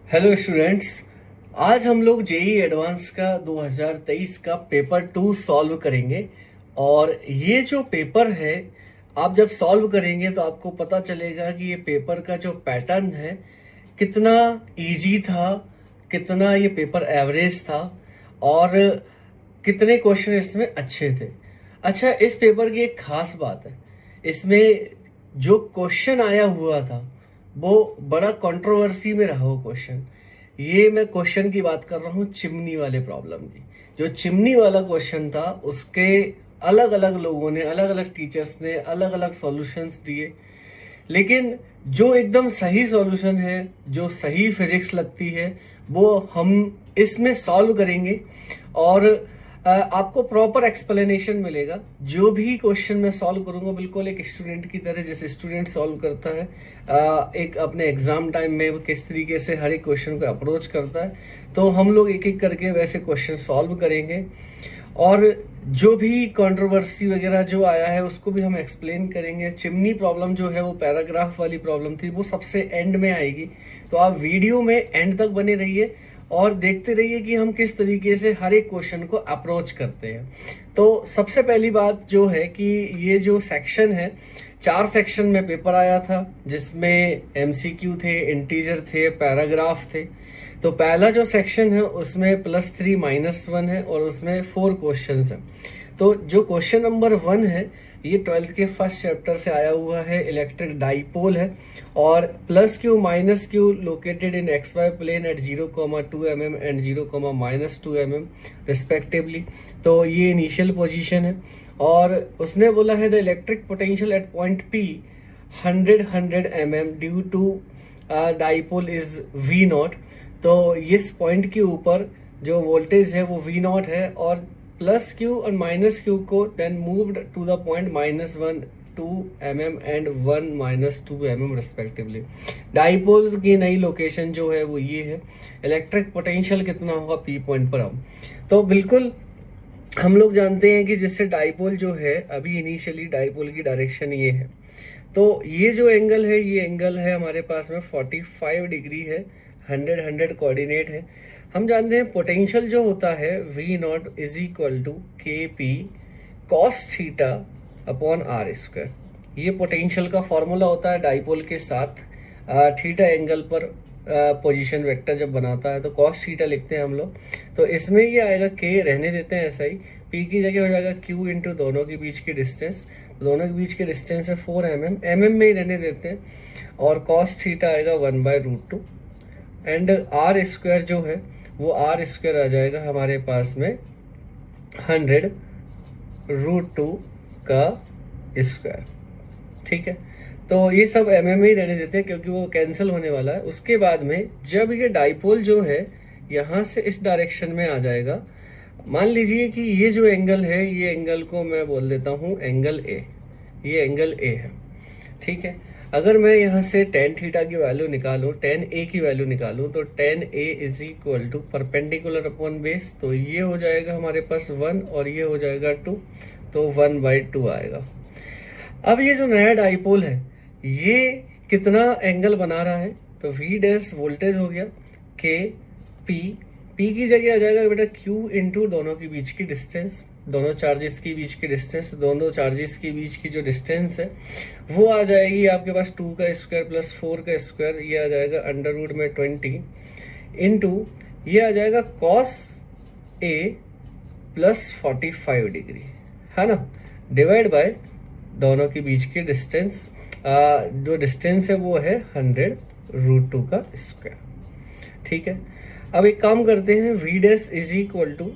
Hello students. आज हम लोग जेई एडवांस का 2023 का पेपर 2 सॉल्व करेंगे। और ये जो पेपर है, आप जब सॉल्व करेंगे तो आपको पता चलेगा कि ये पेपर का जो पैटर्न है कितना इजी था, कितना ये पेपर एवरेज था और कितने क्वेश्चन इसमें अच्छे थे। अच्छा, इस पेपर की एक खास बात है, इसमें जो क्वेश्चन आया हुआ था वो बड़ा कंट्रोवर्सी में रहा। वो क्वेश्चन, ये मैं क्वेश्चन की बात कर रहा हूँ चिमनी वाले प्रॉब्लम की। जो चिमनी वाला क्वेश्चन था उसके अलग अलग लोगों ने, अलग अलग टीचर्स ने अलग अलग सॉल्यूशंस दिए, लेकिन जो एकदम सही सॉल्यूशन है, जो सही फिजिक्स लगती है, वो हम इसमें सॉल्व करेंगे। और आपको प्रॉपर एक्सप्लेनेशन मिलेगा। जो भी क्वेश्चन मैं सॉल्व करूंगा बिल्कुल एक स्टूडेंट की तरह, जैसे स्टूडेंट सॉल्व करता है एक अपने एग्जाम टाइम में वो किस तरीके से हर एक क्वेश्चन को अप्रोच करता है, तो हम लोग एक एक करके वैसे क्वेश्चन सॉल्व करेंगे। और जो भी कंट्रोवर्सी वगैरह जो आया है उसको भी हम एक्सप्लेन करेंगे। चिमनी प्रॉब्लम जो है वो पैराग्राफ वाली प्रॉब्लम थी, वो सबसे एंड में आएगी, तो आप वीडियो में एंड तक बने रहिए और देखते रहिए कि हम किस तरीके से हर एक क्वेश्चन को अप्रोच करते हैं। तो सबसे पहली बात जो है कि ये जो सेक्शन है, 4 सेक्शन में पेपर आया था, जिसमें एमसीक्यू थे, इंटीजर थे, पैराग्राफ थे। तो पहला जो सेक्शन है उसमें +3 -1 है और उसमें 4 क्वेश्चन है। तो जो क्वेश्चन नंबर 1 है ये 12th के फर्स्ट चैप्टर से आया हुआ है, इलेक्ट्रिक डाइपोल है। और +q -q located in XY plane at 0,2 mm and 0,-2 mm respectively. तो ये इनिशियल पोजीशन है। और उसने बोला है the electric potential at point P 100 mm due to dipole is V0। तो इस पॉइंट के ऊपर जो वोल्टेज है वो V0 है, और +q और -q को then moved to the point -1 2 mm and 1 -2 mm respectively. Dipole की नई लोकेशन जो है वो ये है। इलेक्ट्रिक पोटेंशियल कितना होगा P पॉइंट पर। अब तो बिल्कुल हम लोग जानते हैं कि जिससे डाइपोल जो है, अभी इनिशियली डाइपोल की डायरेक्शन ये है, तो ये जो एंगल है, ये एंगल है हमारे पास में 45 डिग्री है, 100 कोऑर्डिनेट है। हम जानते हैं पोटेंशियल जो होता है V0 is equal to KP cos theta upon r²। ये पोटेंशियल का फॉर्मूला होता है डाइपोल के साथ थीटा एंगल पर पोजीशन वेक्टर जब बनाता है तो cos थीटा लिखते हैं हम लोग। तो इसमें ये आएगा K, रहने देते हैं ऐसा ही, P की जगह हो जाएगा Q इंटू दोनों के बीच की डिस्टेंस। दोनों के बीच के डिस्टेंस है 4 mm, mm में ही रहने देते हैं। और cos थीटा आएगा 1/√2 एंड r² जो है वो r² आ जाएगा हमारे पास में 100√2 का स्क्वायर। ठीक है, तो ये सब mm में ही रहने देते हैं क्योंकि वो कैंसिल होने वाला है। उसके बाद में जब ये डाइपोल जो है यहाँ से इस डायरेक्शन में आ जाएगा, मान लीजिए कि ये जो एंगल है, ये एंगल को मैं बोल देता हूँ एंगल A, ये एंगल A है। ठीक है, अगर मैं यहाँ से tan थीटा की वैल्यू निकालूं, tan A की वैल्यू निकालूं, तो tan A is equal to perpendicular upon base, तो ये हो जाएगा हमारे पास 1 और ये हो जाएगा 2, तो 1/2 आएगा। अब ये जो नया डाइपोल है ये कितना एंगल बना रहा है, तो V डैश वोल्टेज हो गया, K P की जगह आ जाएगा बेटा Q इंटू दोनों के बीच की डिस्टेंस, दोनों चार्जेस के बीच की डिस्टेंस। दोनों चार्जेस के बीच की जो डिस्टेंस है वो आ जाएगी आपके पास 2 का स्क्वायर प्लस 4 का स्क्वायर, ये आ जाएगा √20 इंटू ये आ जाएगा cos A प्लस 45 डिग्री, है ना, डिवाइड बाय दोनों के बीच की डिस्टेंस। जो डिस्टेंस है वो है 100√2 का स्क्वायर। ठीक है, अब एक काम करते हैं, V dash is equal to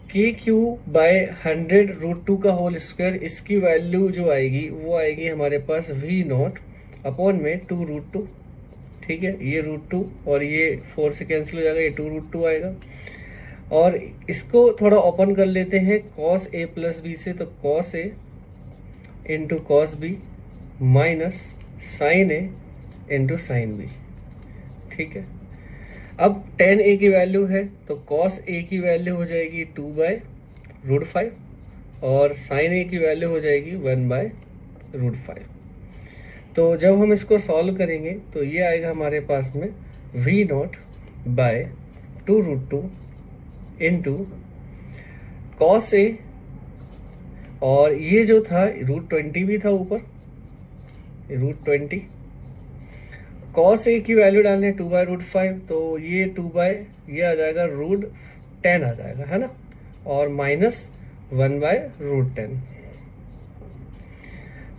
KQ by 100√2 का होल स्क्वायर। इसकी वैल्यू जो आएगी वो आएगी हमारे पास V0 अपॉन में 2√2। ठीक है, ये √2 और ये 4 से कैंसिल हो जाएगा, ये 2√2 आएगा। और इसको थोड़ा ओपन कर लेते हैं cos A प्लस B से, तो cos A into cos B minus sin A into sin B। ठीक है, अब tan A की वैल्यू है तो cos A की वैल्यू हो जाएगी 2/√5 और sin A की वैल्यू हो जाएगी 1/√5। तो जब हम इसको सॉल्व करेंगे तो ये आएगा हमारे पास में V0 bye 2√2 into cos A, और ये जो था √20 भी था ऊपर, √20। कॉस ए की वैल्यू डालने 2/√5, तो ये 2 ये आ जाएगा √10 आ जाएगा, है ना, और माइनस 1/√10,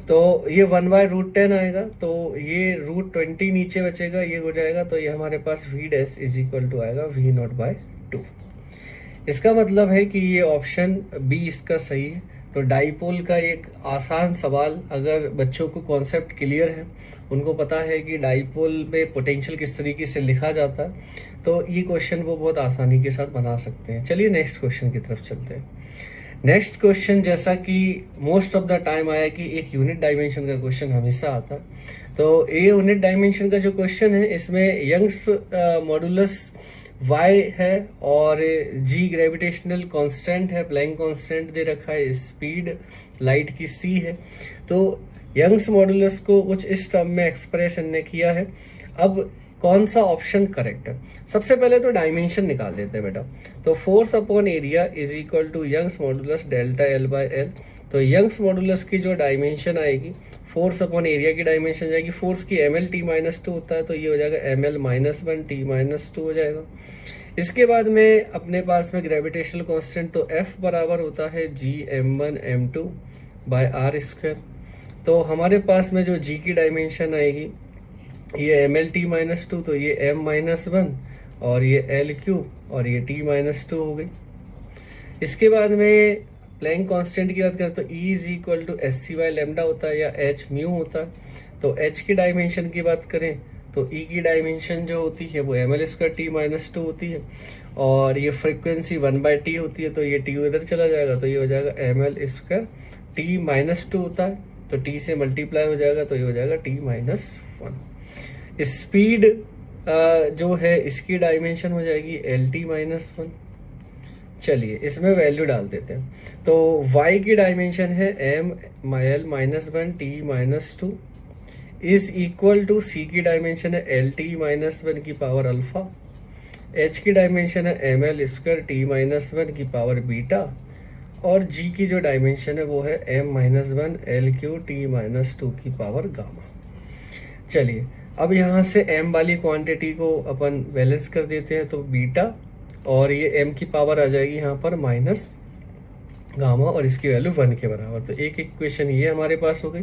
तो ये 1/√10 आएगा, तो ये √20 नीचे बचेगा, ये हो जाएगा, तो ये हमारे पास v dash is equal to आएगा v0/2। इसका मतलब है कि ये ऑप्शन बी इसका सही है। तो डाइपोल का एक आसान सवाल, अगर बच्चों को कॉन्सेप्ट क्लियर है, उनको पता है कि डाइपोल में पोटेंशियल किस तरीके से लिखा जाता है, तो ये क्वेश्चन वो बहुत आसानी के साथ बना सकते हैं। चलिए नेक्स्ट क्वेश्चन की तरफ चलते हैं। नेक्स्ट क्वेश्चन, जैसा कि मोस्ट ऑफ द टाइम आया कि एक यूनिट डायमेंशन का क्वेश्चन हमेशा आता, तो ये यूनिट डायमेंशन का जो क्वेश्चन है, इसमें यंग्स मॉडुलस y है और g ग्रेविटेशनल कांस्टेंट है, प्लैंक कांस्टेंट दे रखा है, स्पीड लाइट की c है। तो यंग्स मॉडुलस को कुछ इस टर्म में एक्सप्रेशन ने किया है। अब कौन सा ऑप्शन करेक्ट है? सबसे पहले तो डायमेंशन निकाल लेते हैं बेटा। तो force upon area is equal to Young's modulus delta L/L। तो यंग्स मॉडुलस की जो डायमेंशन आएगी, फोर्स अपॉन एरिया की डायमेंशन जाएगी, फोर्स की ml/t-2 होता है, तो ये हो जाएगा ml-1t-2 हो जाएगा। इसके बाद में अपने पास में ग्रेविटेशनल कांस्टेंट, तो F बराबर होता है Gm1m2/r²। तो हमारे पास में जो G की डायमेंशन आएगी, ये ml-t-2, तो ये m-1 और ये l³ और ये t-2 हो गई। इसके बाद में प्लैंक कांस्टेंट की बात करें तो E is equal to sc/λ होता है या h म्यू होता है। तो h की डायमेंशन की बात करें तो E की डायमेंशन जो होती है वो ml²t-2 होती है, और ये फ्रीक्वेंसी 1/t होती है, तो ये t इधर चला जाएगा, तो ये हो जाएगा ml²t-2 होता है, तो t से मल्टीप्लाई हो जाएगा, तो ये हो जाएगा t-1। स्पीड जो है इसकी डायमेंशन हो जाएगी lt-1। चलिए इसमें वैल्यू डाल देते हैं। तो y की डायमेंशन है ml-1t-2 is equal to c की डायमेंशन है lt-1 की पावर अल्फा, h की डायमेंशन है ml²t-1 की पावर बीटा, और g की जो डायमेंशन है वो है m-1 l³t-2 की पावर गामा। चलिए अब यहाँ से m वाली क्वांटिटी को अपन बैलेंस कर देते हैं, तो बीटा और ये m की पावर आ जाएगी यहाँ पर माइनस गामा, और इसकी वैल्यू 1 के बराबर। तो एक इक्वेशन ये हमारे पास हो गई।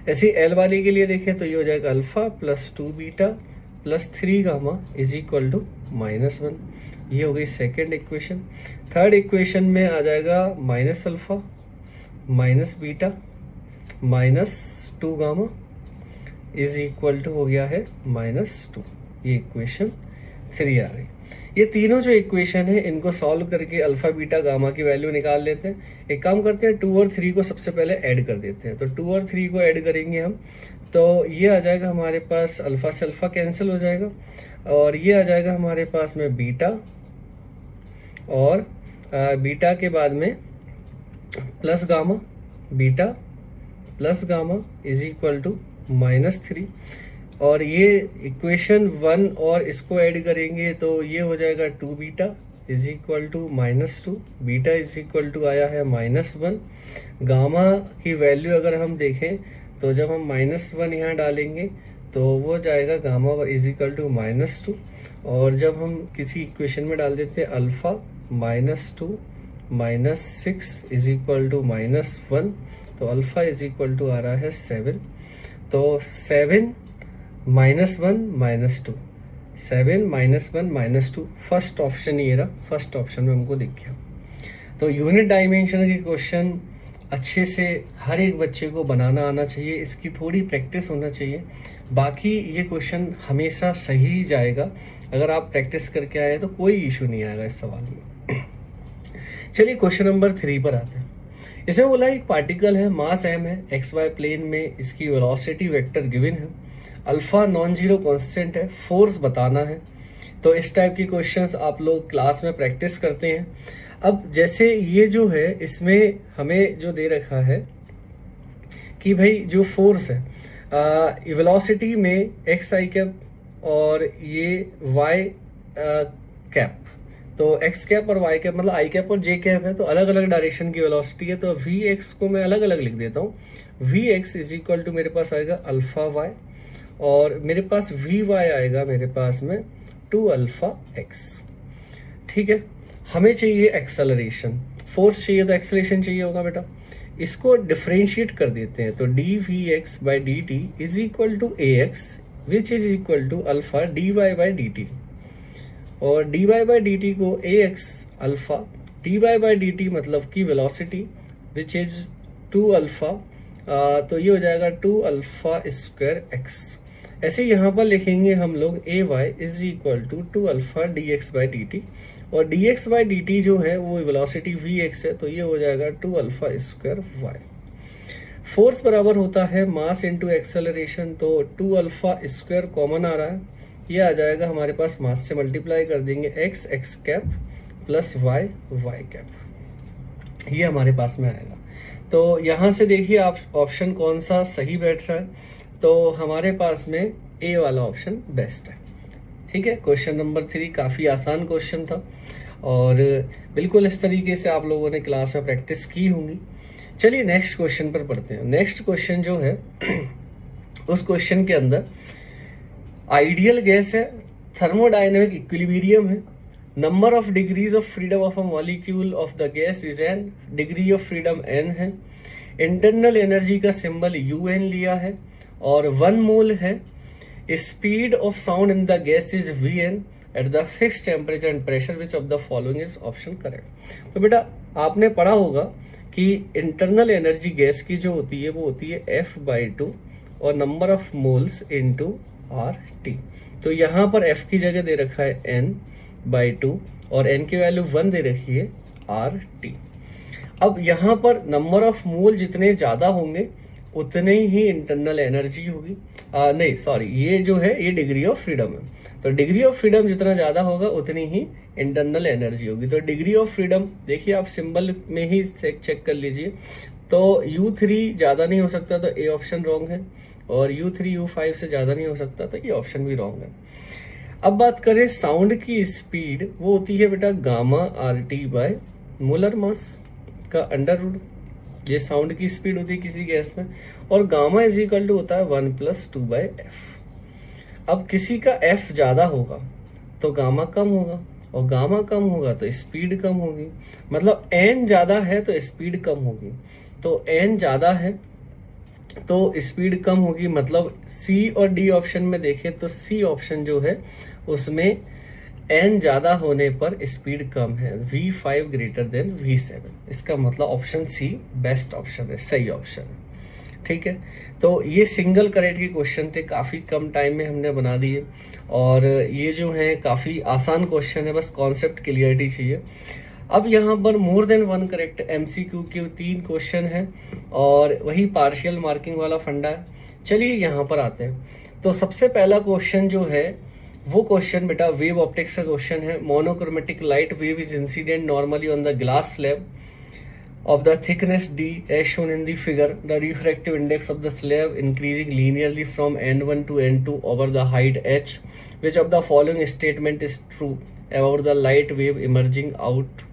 ऐसी l वाली के लिए देखें तो ये हो जाएगा alpha plus 2 beta plus 3 gamma is equal to -1। ये हो गई सेकेंड इक्वेशन। थर्ड इक्वेशन में आ जाएगा minus alpha minus beta minus 2 gamma is equal to हो गया है -2। ये इक्वेशन 3 आ गई। ये तीनों जो इक्वेशन है इनको सॉल्व करके अल्फा बीटा गामा की वैल्यू निकाल लेते हैं। एक काम करते हैं, 2 और 3 को सबसे पहले ऐड कर देते हैं। तो 2 और 3 को ऐड करेंगे हम, तो ये आ जाएगा हमारे पास अल्फा से अल्फा कैंसिल हो जाएगा, और ये आ जाएगा हमारे पास में बीटा, और बीटा के बाद में plus gamma, beta plus gamma is equal to -3, और ये इक्वेशन 1 और इसको ऐड करेंगे तो ये हो जाएगा 2 beta is equal to -2, beta is equal to आया है -1। गामा की वैल्यू अगर हम देखें तो जब हम -1 यहाँ डालेंगे तो वो जाएगा गामा इज इक्वल टू -2, और जब हम किसी इक्वेशन में डाल देते हैं अल्फा -2 -6 इज इक्वल टू -1, तो अल्फा इज इक्वल टू आ रहा है 7। तो 7 -1 -2, 7 -1 -2, फर्स्ट ऑप्शन ये रहा, फर्स्ट ऑप्शन में हमको दिख गया। तो यूनिट डायमेंशन के क्वेश्चन अच्छे से हर एक बच्चे को बनाना आना चाहिए, इसकी थोड़ी प्रैक्टिस होना चाहिए, बाकी ये क्वेश्चन हमेशा सही जाएगा। अगर आप प्रैक्टिस करके आए तो कोई इशू नहीं आएगा इस सवाल में। चलिए क्वेश्चन नंबर 3 पर आते हैं। इसमें बोला एक पार्टिकल है, मास m है, XY प्लेन में इसकी वेलोसिटी वेक्टर गिवन है, अल्फा नॉन जीरो कांस्टेंट है, फोर्स बताना है। तो इस टाइप की क्वेश्चंस आप लोग क्लास में प्रैक्टिस करते हैं। अब जैसे ये जो है इसमें हमें जो दे रखा है कि भाई जो फोर्स है वेलोसिटी में xi कैप और ये y कैप। तो एक्स कैप और वाई कैप मतलब आई कैप और जे कैप है, तो अलग अलग डायरेक्शन की वेलोसिटी है। तो वी एक्स को मैं अलग अलग लिख देता हूँ। V X is equal to मेरे पास आएगा अल्फा वाई, और मेरे पास वी वाई आएगा मेरे पास में 2 अल्फा एक्स। ठीक है, हमें चाहिए एक्सेलरेशन, फोर्स चाहिए तो एक्सेलरेशन चाहिए होगा बेटा। इसको डिफरेंशिएट कर देते हैं, तो D V X by D T is equal to A X which is equal to alpha D Y by D T, और D Y by D T को A X alpha D Y by D T मतलब की velocity which is 2 alpha, तो ये हो जाएगा 2 alpha square x. ऐसे यहाँ पर लिखेंगे हम लोग A Y is equal to 2 alpha D X by D T, और D X by D T जो है वो वेलोसिटी वी एक्स है, तो ये हो जाएगा 2 अल्फा स्क्वायर वाई। फोर्स बराबर होता है मास इंटू एक्सेलरेशन, तो 2 अल्फा स्क्वायर कॉमन आ रहा है, ये आ जाएगा हमारे पास मास से मल्टीप्लाई कर देंगे X X cap plus Y Y cap, ये हमारे पास में आएगा। तो यहाँ से देखिए आप ऑप्शन कौन सा सही बैठ रहा है, तो हमारे पास में ए वाला ऑप्शन बेस्ट है। ठीक है, क्वेश्चन नंबर 3 काफी आसान क्वेश्चन था, और बिल्कुल इस तरीके से आप लोगों ने क्लास में प्रैक्टिस की होंगी। चलिए नेक्स्ट क्वेश्चन पर पढ़ते हैं। नेक्स्ट क्वेश्चन जो है उस क्वेश्चन के अंदर आइडियल गैस है, थर्मोडायनेमिक इक्विलिब्रियम है, number of degrees of freedom of a molecule of the gas is N, degree of freedom N है, इंटरनल एनर्जी का सिंबल यूएन लिया है, और 1 मोल है, speed of sound in the gas is V N at the fix temperature and pressure, which of the following is option correct. तो बेटा आपने पढ़ा होगा कि इंटरनल एनर्जी गैस की जो होती है वो होती है F/2 और number of moles into RT। तो यहाँ पर F की जगह दे रखा है N/2 और N की वैल्यू 1 दे रखी है RT। अब यहाँ पर नंबर ऑफ मोल जितने ज्यादा होंगे उतने ही इंटरनल एनर्जी होगी, नहीं सॉरी, ये जो है ये डिग्री ऑफ फ्रीडम है, तो डिग्री ऑफ फ्रीडम जितना ज्यादा होगा उतनी ही इंटरनल एनर्जी होगी। तो डिग्री ऑफ फ्रीडम देखिए आप सिंबल में ही चेक कर लीजिए, तो U3 ज्यादा नहीं हो सकता, तो ए ऑप्शन रॉन्ग है, और U3 U5 से ज्यादा नहीं हो सकता, तो ये ऑप्शन भी रॉन्ग है। अब बात करें साउंड की स्पीड, वो होती है बेटा gamma RT by molar mass का अंडर रूट, ये साउंड की स्पीड होती है किसी गैस में, और गामा इज इक्वल टू होता है 1 + 2/f। अब किसी का f ज्यादा होगा तो गामा कम होगा, और गामा कम होगा तो स्पीड कम होगी, मतलब n ज्यादा है तो स्पीड कम होगी, तो n ज्यादा है तो स्पीड कम होगी, मतलब C और D ऑप्शन में देखें तो C ऑप्शन जो है उसमें n ज्यादा होने पर स्पीड कम है, V5 ग्रेटर देन V7, इसका मतलब ऑप्शन C बेस्ट ऑप्शन है, सही ऑप्शन है। ठीक है, तो ये सिंगल करेक्ट के क्वेश्चन थे, काफी कम टाइम में हमने बना दिए, और ये जो है काफी आसान क्वेश्चन है, बस कॉन्सेप्ट क्लियरिटी चाहिए। अब यहाँ पर मोर देन 1 करेक्ट MCQ के 3 क्वेश्चन है, और वही पार्शियल मार्किंग वाला फंडा है। चलिए यहाँ पर आते हैं। तो सबसे पहला क्वेश्चन जो है वो क्वेश्चन बेटा वेव ऑप्टिक्स का क्वेश्चन है। Monochromatic light wave is incident normally on the glass slab of the thickness D as shown in the figure. The refractive index of the slab increasing linearly from N1 to N2 over the height h. Which of the following statement is true about the light wave emerging out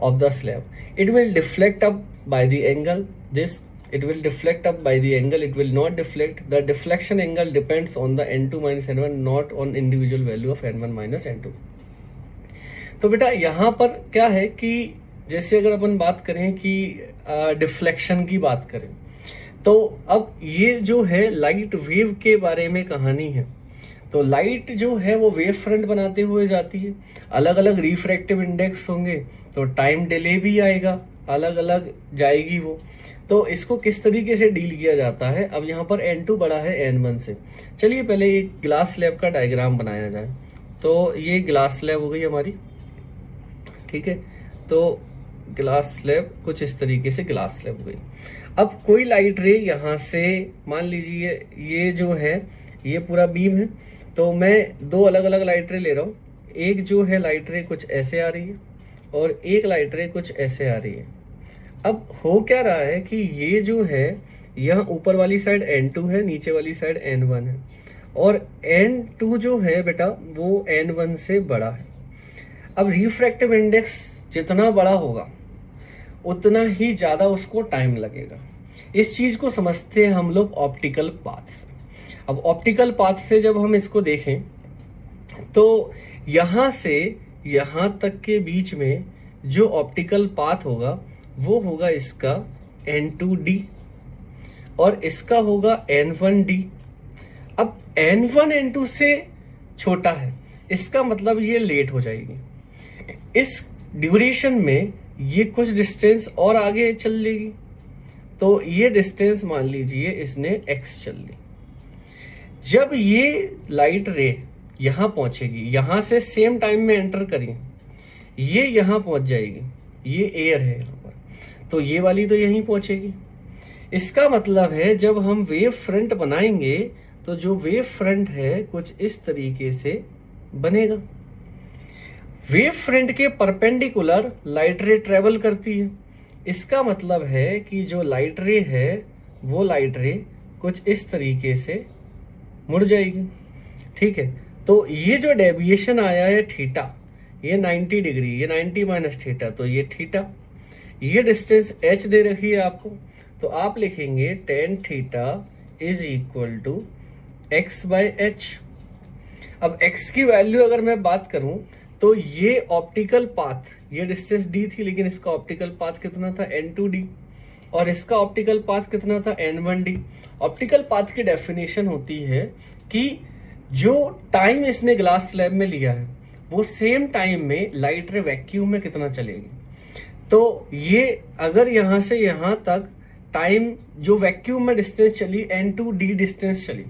of the slab? It will deflect up by the angle this, it will deflect up by the angle, it will not deflect. The deflection angle depends on the N2 minus N1, not on individual value of N1 minus N2. तो बेटा यहाँ पर क्या है कि जैसे अगर अपन बात करें कि डिफ्लेक्शन की बात करें, तो अब ये जो है लाइट वेव के बारे में कहानी है। तो लाइट जो है वो वेव फ्रंट बनाते हुए जाती है, अलग अलग रिफ्रैक्टिव इंडेक्स होंगे, तो टाइम डिले भी आएगा, अलग अलग जाएगी वो। तो इसको किस तरीके से डील किया जाता है, अब यहाँ पर N2 बड़ा है N1 से। चलिए पहले एक ग्लास स्लैब का डायग्राम बनाया जाए। तो ये ग्लास स्लैब हो गई हमारी, ठीक है, तो ग्लास स्लैब कुछ इस तरीके से ग्लास स्लैब हो गई। अब कोई लाइट रे यहाँ से मान लीजिए ये जो है ये पूरा बीम है, तो मैं 2 अलग अलग लाइट रे ले रहा हूँ। एक जो है लाइट रे कुछ ऐसे आ रही है और एक लाइट रे कुछ ऐसे आ रही है। अब हो क्या रहा है कि ये जो है यहाँ ऊपर वाली साइड N2 है, नीचे वाली साइड N1 है, और N2 जो है बेटा वो N1 से बड़ा है। अब रिफ्रैक्टिव इंडेक्स जितना बड़ा होगा उतना ही ज्यादा उसको टाइम लगेगा। इस चीज को समझते हैं हम लोग ऑप्टिकल पाथ से। अब ऑप्टिकल पाथ से जब हम इसको देखें तो यहां से यहां तक के बीच में जो ऑप्टिकल पाथ होगा वो होगा इसका N2D और इसका होगा N1D। अब N1 N2 से छोटा है, इसका मतलब ये लेट हो जाएगी। इस ड्यूरेशन में ये कुछ डिस्टेंस और आगे चल लेगी, तो ये डिस्टेंस मान लीजिए इसने x चल ली। जब ये लाइट रे यहां पहुंचेगी, यहां से सेम टाइम में एंटर करें, ये यहां पहुंच जाएगी, ये एयर है यहां पर, तो ये वाली तो यहीं पहुंचेगी। इसका मतलब है जब हम वेव फ्रंट बनाएंगे तो जो वेव फ्रंट है कुछ इस तरीके से बनेगा। वेव फ्रंट के परपेंडिकुलर लाइट रे ट्रेवल करती है। इसका मतलब है कि जो लाइट रे है वो लाइट रे कुछ इस तरीके से मुड़ जाएगी। ठीक है, तो ये जो डेविएशन आया है थीटा, ये 90 डिग्री, ये 90 माइनस थीटा, तो ये थीटा, ये डिस्टेंस h दे रखी है आपको, तो आप लिखेंगे tan theta is equal to x by h। अब x की वैल्यू अगर मैं बात करूं तो ये ऑप्टिकल पाथ, ये डिस्टेंस d थी, लेकिन इसका ऑप्टिकल पाथ कितना था N2D और इसका ऑप्टिकल पाथ कितना था N1D। ऑप्टिकल पाथ की डेफिनेशन होती है कि जो टाइम इसने ग्लास स्लैब में लिया है वो सेम टाइम में लाइट रे वैक्यूम में कितना चलेगी। तो ये अगर यहां से यहां तक टाइम जो वैक्यूम में डिस्टेंस चली N2D डिस्टेंस चली,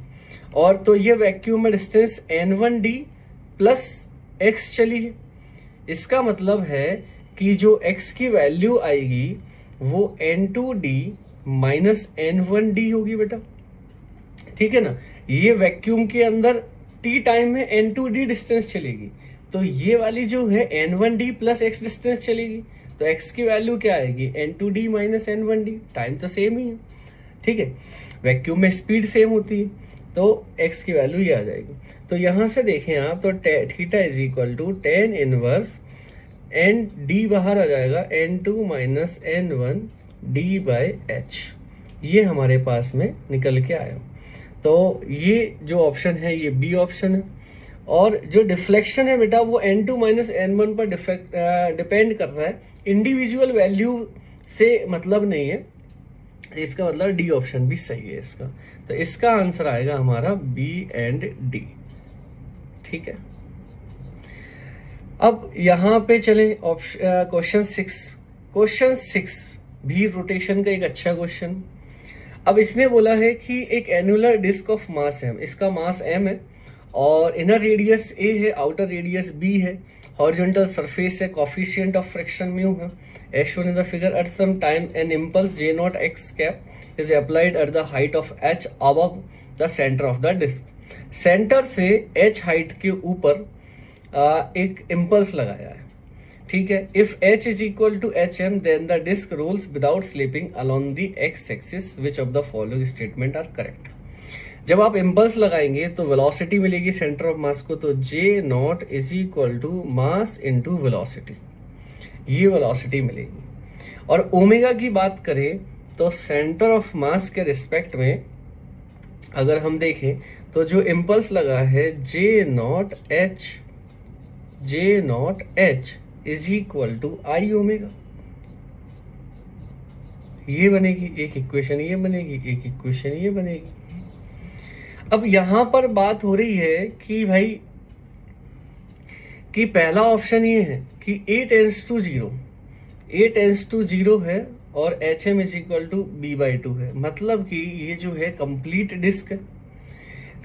और तो ये वैक्यूम में डिस्टेंस N1D प्लस x चली है। इसका मतलब है कि जो x की वैल्यू आएगी वो N2D माइनस N1D होगी बेटा। ठीक है ना, ये वैक्यूम के अंदर t टाइम में N2D डिस्टेंस चलेगी, तो ये वाली जो है N1D प्लस x डिस्टेंस चलेगी, तो x की वैल्यू क्या आएगी N2D माइनस N1D। टाइम तो सेम ही है, ठीक है, वैक्यूम में स्पीड सेम होती है, तो x की वैल्यू ये आ जाएगी। तो यहां से देखें आप तो theta is equal to tan inverse N D बाहर आ जाएगा N2 minus N1 D bye H, ये हमारे पास में निकल के आया। तो ये जो ऑप्शन है ये बी ऑप्शन है। और जो डिफ्लेक्शन है बेटा वो N2 माइनस N1 पर डिपेंड कर रहा है, इंडिविजुअल वैल्यू से मतलब नहीं है, इसका मतलब डी ऑप्शन भी सही है इसका। तो इसका आंसर आएगा हमारा बी एंड डी। ठीक है, अब यहां पे चले क्वेश्चन 6। क्वेश्चन 6 भी रोटेशन का एक अच्छा क्वेश्चन। अब इसने बोला है कि एक annular disc of mass m, इसका मास m है और इनर रेडियस a है, आउटर रेडियस b है, हॉरिजॉन्टल सरफेस है, कोफिशिएंट ऑफ फ्रिक्शन म्यू है, as shown in the figure at some time an impulse j naught x cap is applied at the height of h above the center of the disk। Centre से h height के ऊपर एक impulse लगाया है, ठीक है। If h is equal to hm then the disc rolls without slipping along the x axis, which of the following statement are correct. जब आप इम्पल्स लगाएंगे तो वेलोसिटी मिलेगी सेंटर ऑफ मास को, तो j not is equal to mass into velocity, ये velocity मिलेगी। और ओमेगा की बात करें तो सेंटर ऑफ मास के रिस्पेक्ट में अगर हम देखें तो जो इम्पल्स लगा है J naught H is equal to I omega, ये बनेगी एक इक्वेशन, ये बनेगी एक इक्वेशन, ये बनेगी। अब यहां पर बात हो रही है कि भाई कि पहला ऑप्शन ये है कि a टेंस टू 0 है और hm is equal to b/2 है, मतलब कि ये जो है कंप्लीट डिस्क है।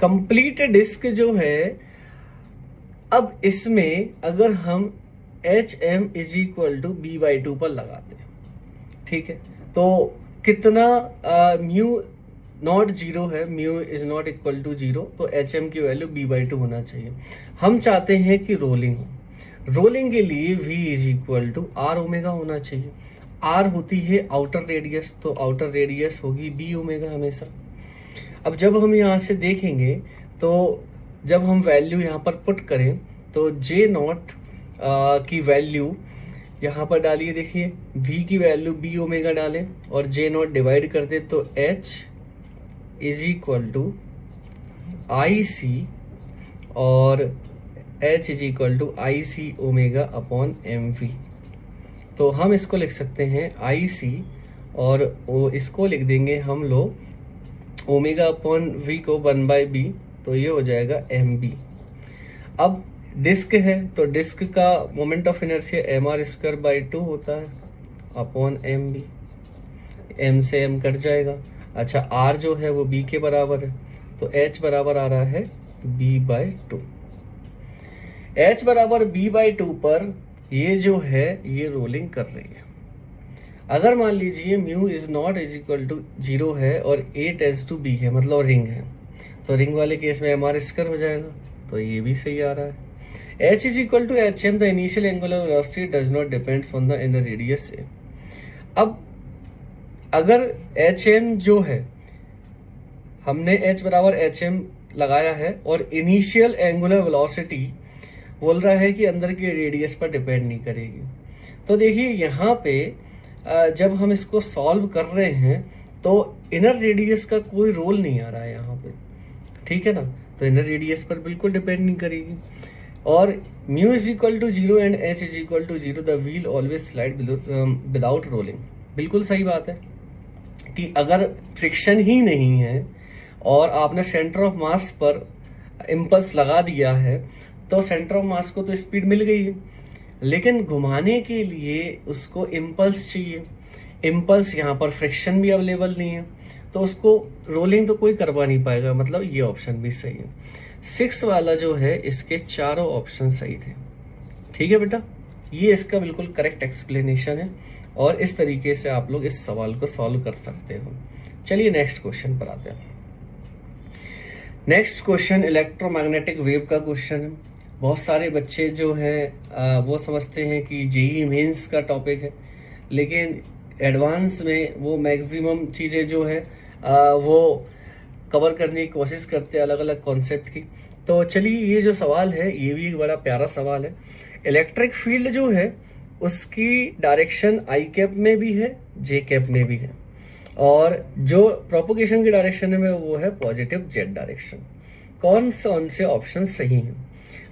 कंप्लीट डिस्क जो है, अब इसमें अगर हम hm is equal to b/2 पर लगाते हैं, ठीक है, तो कितना म्यू नॉट 0 है, mu is not equal to 0, तो hm की वैल्यू b/2 होना चाहिए। हम चाहते हैं कि रोलिंग हो, रोलिंग के लिए v is equal to r omega होना चाहिए। r होती है आउटर रेडियस, तो आउटर रेडियस होगी b ओमेगा हमेशा। अब जब हम यहां से देखेंगे तो जब हम वैल्यू यहाँ पर पुट करें तो जे नॉट की वैल्यू यहाँ पर डालिए, देखिए v की वैल्यू b ओमेगा डालें और जे नॉट डिवाइड कर दे तो h is equal to I C और h is equal to I C omega upon M V. तो हम इसको लिख सकते हैं आई सी और इसको लिख देंगे हम लोग ओमेगा अपॉन वी को 1/b, तो ये हो जाएगा एम बी। अब डिस्क है तो डिस्क का मोमेंट ऑफ इनर्शिया mr²/2 होता है अपॉन एम बी, एम से एम कट जाएगा। अच्छा आर जो है वो बी के बराबर है तो h बराबर आ रहा है b/2। h बराबर b/2 पर ये जो है ये रोलिंग कर रही है। अगर मान लीजिए mu is not is equal to 0 है और a टेंड्स टू b है, मतलब रिंग है, तो रिंग वाले केस में mr² हो जाएगा, तो ये भी सही आ रहा है। h is equal to H M, the initial angular velocity does not depends on the inner radius A. अब अगर एच एम जो है, हमने h बराबर एच एम लगाया है और इनिशियल एंगुलर वेलोसिटी बोल रहा है कि अंदर की रेडियस पर डिपेंड नहीं करेगी। तो देखिए यहाँ पे जब हम इसको सॉल्व कर रहे हैं तो इनर रेडियस का कोई रोल नहीं आ रहा है यहाँ पे, ठीक है ना, तो इनर रेडियस पर बिल्कुल डिपेंड नहीं करेगी। और mu is equal to 0 and h is equal to 0, the wheel always slide without rolling. बिल्कुल सही बात है कि अगर फ्रिक्शन ही नहीं है और आपने सेंटर ऑफ मास पर इम्पल्स लगा दिया है तो सेंटर ऑफ मास को तो स्पीड मिल गई है, लेकिन घुमाने के लिए उसको इम्पल्स चाहिए। इम्पल्स यहाँ पर फ्रिक्शन भी अवेलेबल नहीं है तो उसको रोलिंग तो कोई करवा नहीं पाएगा, मतलब ये ऑप्शन भी सही है। 6 वाला जो है इसके चारों ऑप्शन सही थे। ठीक है बेटा, ये इसका बिल्कुल करेक्ट एक्सप्लेनेशन है और इस तरीके से आप लोग इस सवाल को सॉल्व कर सकते हो। चलिए नेक्स्ट क्वेश्चन पर आते हैं। नेक्स्ट क्वेश्चन इलेक्ट्रोमैग्नेटिक वेव का क्वेश्चन है। बहुत सारे बच्चे जो हैं वो समझते हैं कि जेईई मेंस का टॉपिक है, लेकिन एडवांस में वो मैक्सिमम चीज़ें जो है वो कवर करने की कोशिश करते हैं अलग अलग कॉन्सेप्ट की। तो चलिए ये जो सवाल है ये भी एक बड़ा प्यारा सवाल है। इलेक्ट्रिक फील्ड जो है उसकी डायरेक्शन आई कैप में भी है, जे कैप में भी है, और जो प्रोपोगेशन की डायरेक्शन है वो है पॉजिटिव जेड डायरेक्शन। कौन से ऑप्शन सही हैं?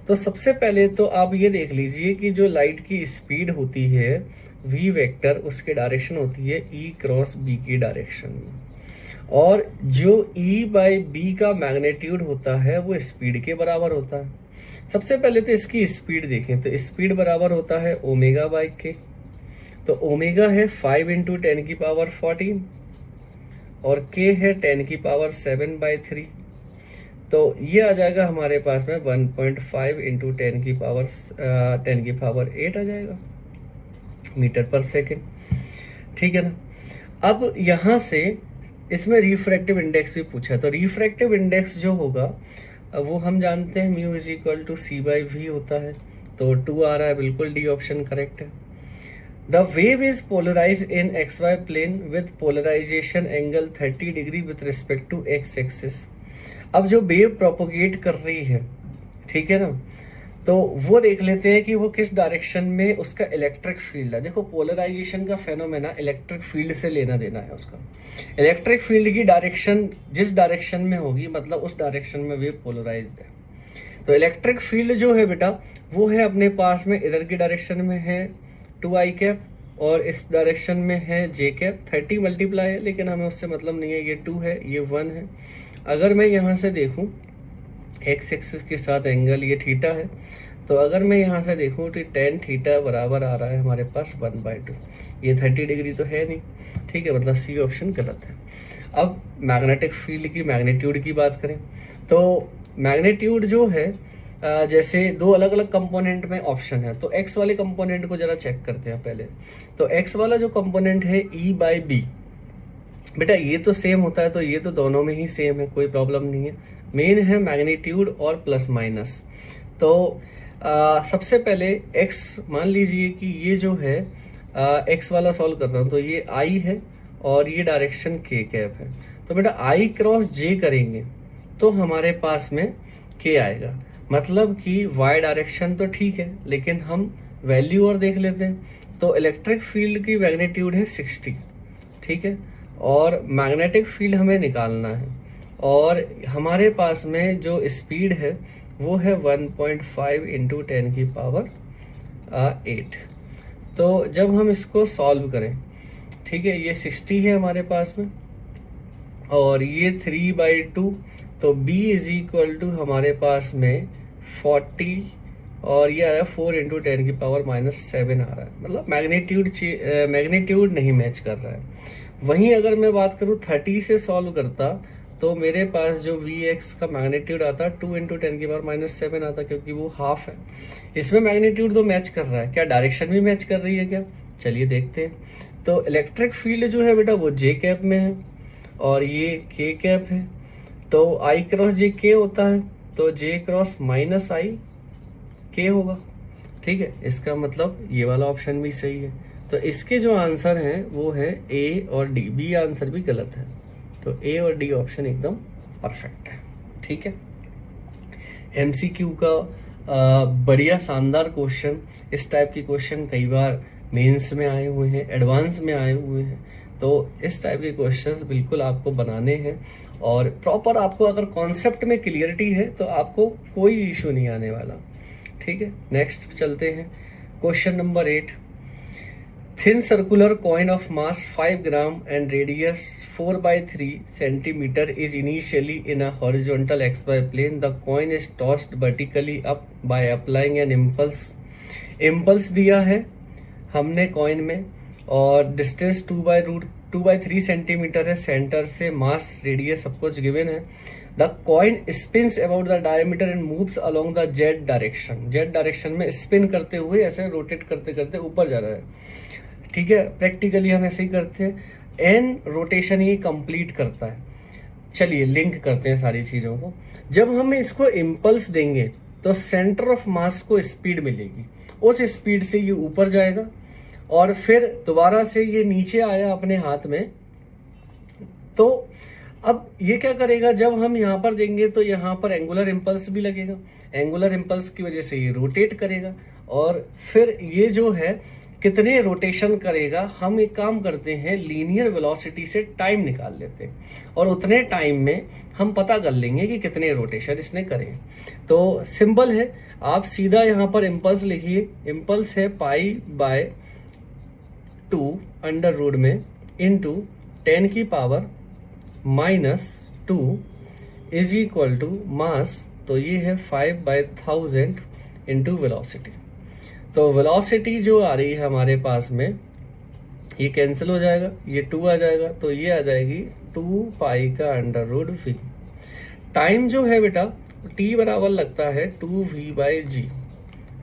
तो सबसे पहले तो आप ये देख लीजिए कि जो लाइट की स्पीड होती है v वेक्टर, उसकी डायरेक्शन होती है e क्रॉस b की डायरेक्शन में, और जो e/b का मैग्नीट्यूड होता है वो स्पीड के बराबर होता है। सबसे पहले तो इसकी स्पीड देखें तो स्पीड बराबर होता है ओमेगा बाई के, तो ओमेगा है 5 × 10⁻14 और k है 10⁻7/3, तो ये आ जाएगा हमारे पास में 1.5 × 10⁸ आ जाएगा मीटर पर सेकेंड। ठीक है ना। अब यहाँ से इसमें रिफ्रैक्टिव इंडेक्स भी पूछा, तो रिफ्रैक्टिव इंडेक्स जो होगा वो हम जानते हैं mu is equal to c/v होता है, तो 2 आ रहा है, बिल्कुल डी ऑप्शन करेक्ट है। The wave is polarised in xy plane with polarisation angle 30 degree with respect to x axis. अब जो वेव प्रोपोगेट कर रही है, ठीक है ना, तो वो देख लेते हैं कि वो किस डायरेक्शन में उसका इलेक्ट्रिक फील्ड है। देखो पोलराइजेशन का फेनोमेना इलेक्ट्रिक फील्ड से लेना देना है उसका। इलेक्ट्रिक फील्ड की डायरेक्शन जिस डायरेक्शन में होगी मतलब उस डायरेक्शन में वेव पोलराइज्ड है। तो इलेक्ट्रिक फील्ड जो है बेटा वो है अपने पास में इधर की डायरेक्शन में है 2i कैप और इस डायरेक्शन में है j कैप। 30 मल्टीप्लाई है लेकिन हमें उससे मतलब नहीं है, ये 2 है ये 1 है। अगर मैं यहाँ से देखूं x एक्सिस के साथ एंगल ये थीटा है, तो अगर मैं यहाँ से देखूं तो tan थीटा बराबर आ रहा है हमारे पास 1/2। ये 30 डिग्री तो है नहीं, ठीक है, मतलब सी ऑप्शन गलत है। अब मैग्नेटिक फील्ड की मैग्नीट्यूड की बात करें तो मैग्नीट्यूड जो है जैसे दो अलग अलग कंपोनेंट में ऑप्शन है, तो x वाले कंपोनेंट को जरा चेक करते हैं पहले। तो x वाला जो कंपोनेंट है e/b, बेटा ये तो सेम होता है, तो ये तो दोनों में ही सेम है, कोई प्रॉब्लम नहीं है। मेन है मैग्नीट्यूड और प्लस माइनस। तो सबसे पहले x मान लीजिए कि ये जो है x वाला सॉल्व कर रहा हूँ, तो ये i है और ये डायरेक्शन k कैप है। तो बेटा i क्रॉस j करेंगे तो हमारे पास में k आएगा। मतलब कि y डायरेक्शन तो ठीक है, लेकिन हम वैल्यू और देख लेते हैं। तो इलेक्ट्रिक फील्ड की मैग्नीट्यूड है 60, ठीक है, और मैग्नेटिक फील्ड हमें निकालना है, और हमारे पास में जो स्पीड है वो है 1.5 इंटू 10 की पावर 8। तो जब हम इसको सॉल्व करें, ठीक है, ये 60 है हमारे पास में और ये 3/2, तो b इज इक्वल टू हमारे पास में 40 और ये आया 4 इंटू 10 की पावर -7 आ रहा है। मतलब मैग्नीट्यूड नहीं मैच कर रहा है। वहीं अगर मैं बात करूं 30 से सॉल्व करता तो मेरे पास जो Vx का मैग्नीट्यूड आता 2 इंटू 10 की पावर -7 आता, क्योंकि वो हाफ है। इसमें मैग्नीट्यूड तो मैच कर रहा है, क्या डायरेक्शन भी मैच कर रही है क्या? चलिए देखते हैं। तो इलेक्ट्रिक फील्ड जो है बेटा वो जे कैप में है और ये के कैप है, तो I क्रॉस जे के होता है, तो जे क्रॉस माइनस आई के होगा, ठीक है। इसका मतलब ये वाला ऑप्शन भी सही है। तो इसके जो आंसर हैं वो है ए और डी, बी आंसर भी गलत है। तो ए और डी ऑप्शन एकदम परफेक्ट है, ठीक है। एमसीक्यू का बढ़िया शानदार क्वेश्चन। इस टाइप के क्वेश्चन कई बार मेंस में आए हुए हैं, एडवांस में आए हुए हैं, तो इस टाइप के क्वेश्चंस बिल्कुल आपको बनाने हैं और प्रॉपर आपको अगर कॉन्सेप्ट में क्लियरिटी है तो आपको कोई इशू नहीं आने वाला, ठीक है। नेक्स्ट चलते हैं, question number 8। Thin circular coin of mass 5 gram and radius 4/3 centimeter is initially in a horizontal xy plane. The coin is tossed vertically up by applying an impulse. Impulse दिया है हमने कॉइन में और distance 2/3 centimetre है centre से, मास radius सब कुछ given है। The coin spins about the diameter and moves along the Z direction. Z direction में स्पिन करते हुए ऐसे रोटेट करते करते ऊपर जा रहा है, ठीक है। प्रैक्टिकली हम ऐसे ही करते हैं, एन रोटेशन ये कंप्लीट करता है। चलिए लिंक करते हैं सारी चीजों को। जब हम इसको इम्पल्स देंगे तो सेंटर ऑफ मास को स्पीड मिलेगी, उस स्पीड से ये ऊपर जाएगा और फिर दोबारा से ये नीचे आया अपने हाथ में। तो अब ये क्या करेगा, जब हम यहाँ पर देंगे तो यहाँ पर एंगुलर इम्पल्स भी लगेगा, एंगुलर इम्पल्स की वजह से ये रोटेट करेगा और फिर ये जो है कितने रोटेशन करेगा। हम एक काम करते हैं, लीनियर वेलोसिटी से टाइम निकाल लेते हैं और उतने टाइम में हम पता कर लेंगे कि कितने रोटेशन इसने करे। तो सिंपल है, आप सीधा यहाँ पर इम्पल्स लिखिए। इम्पल्स है π/2 अंडर रूट में इंटू 10 की power -2 is equal to mass, तो ये है 5/1000 इंटू वेलोसिटी। तो वेलोसिटी जो आ रही है हमारे पास में, ये कैंसिल हो जाएगा, ये 2 आ जाएगा, तो ये आ जाएगी 2 का अंडर रूट v। टाइम जो है बेटा t बराबर लगता है 2v/g,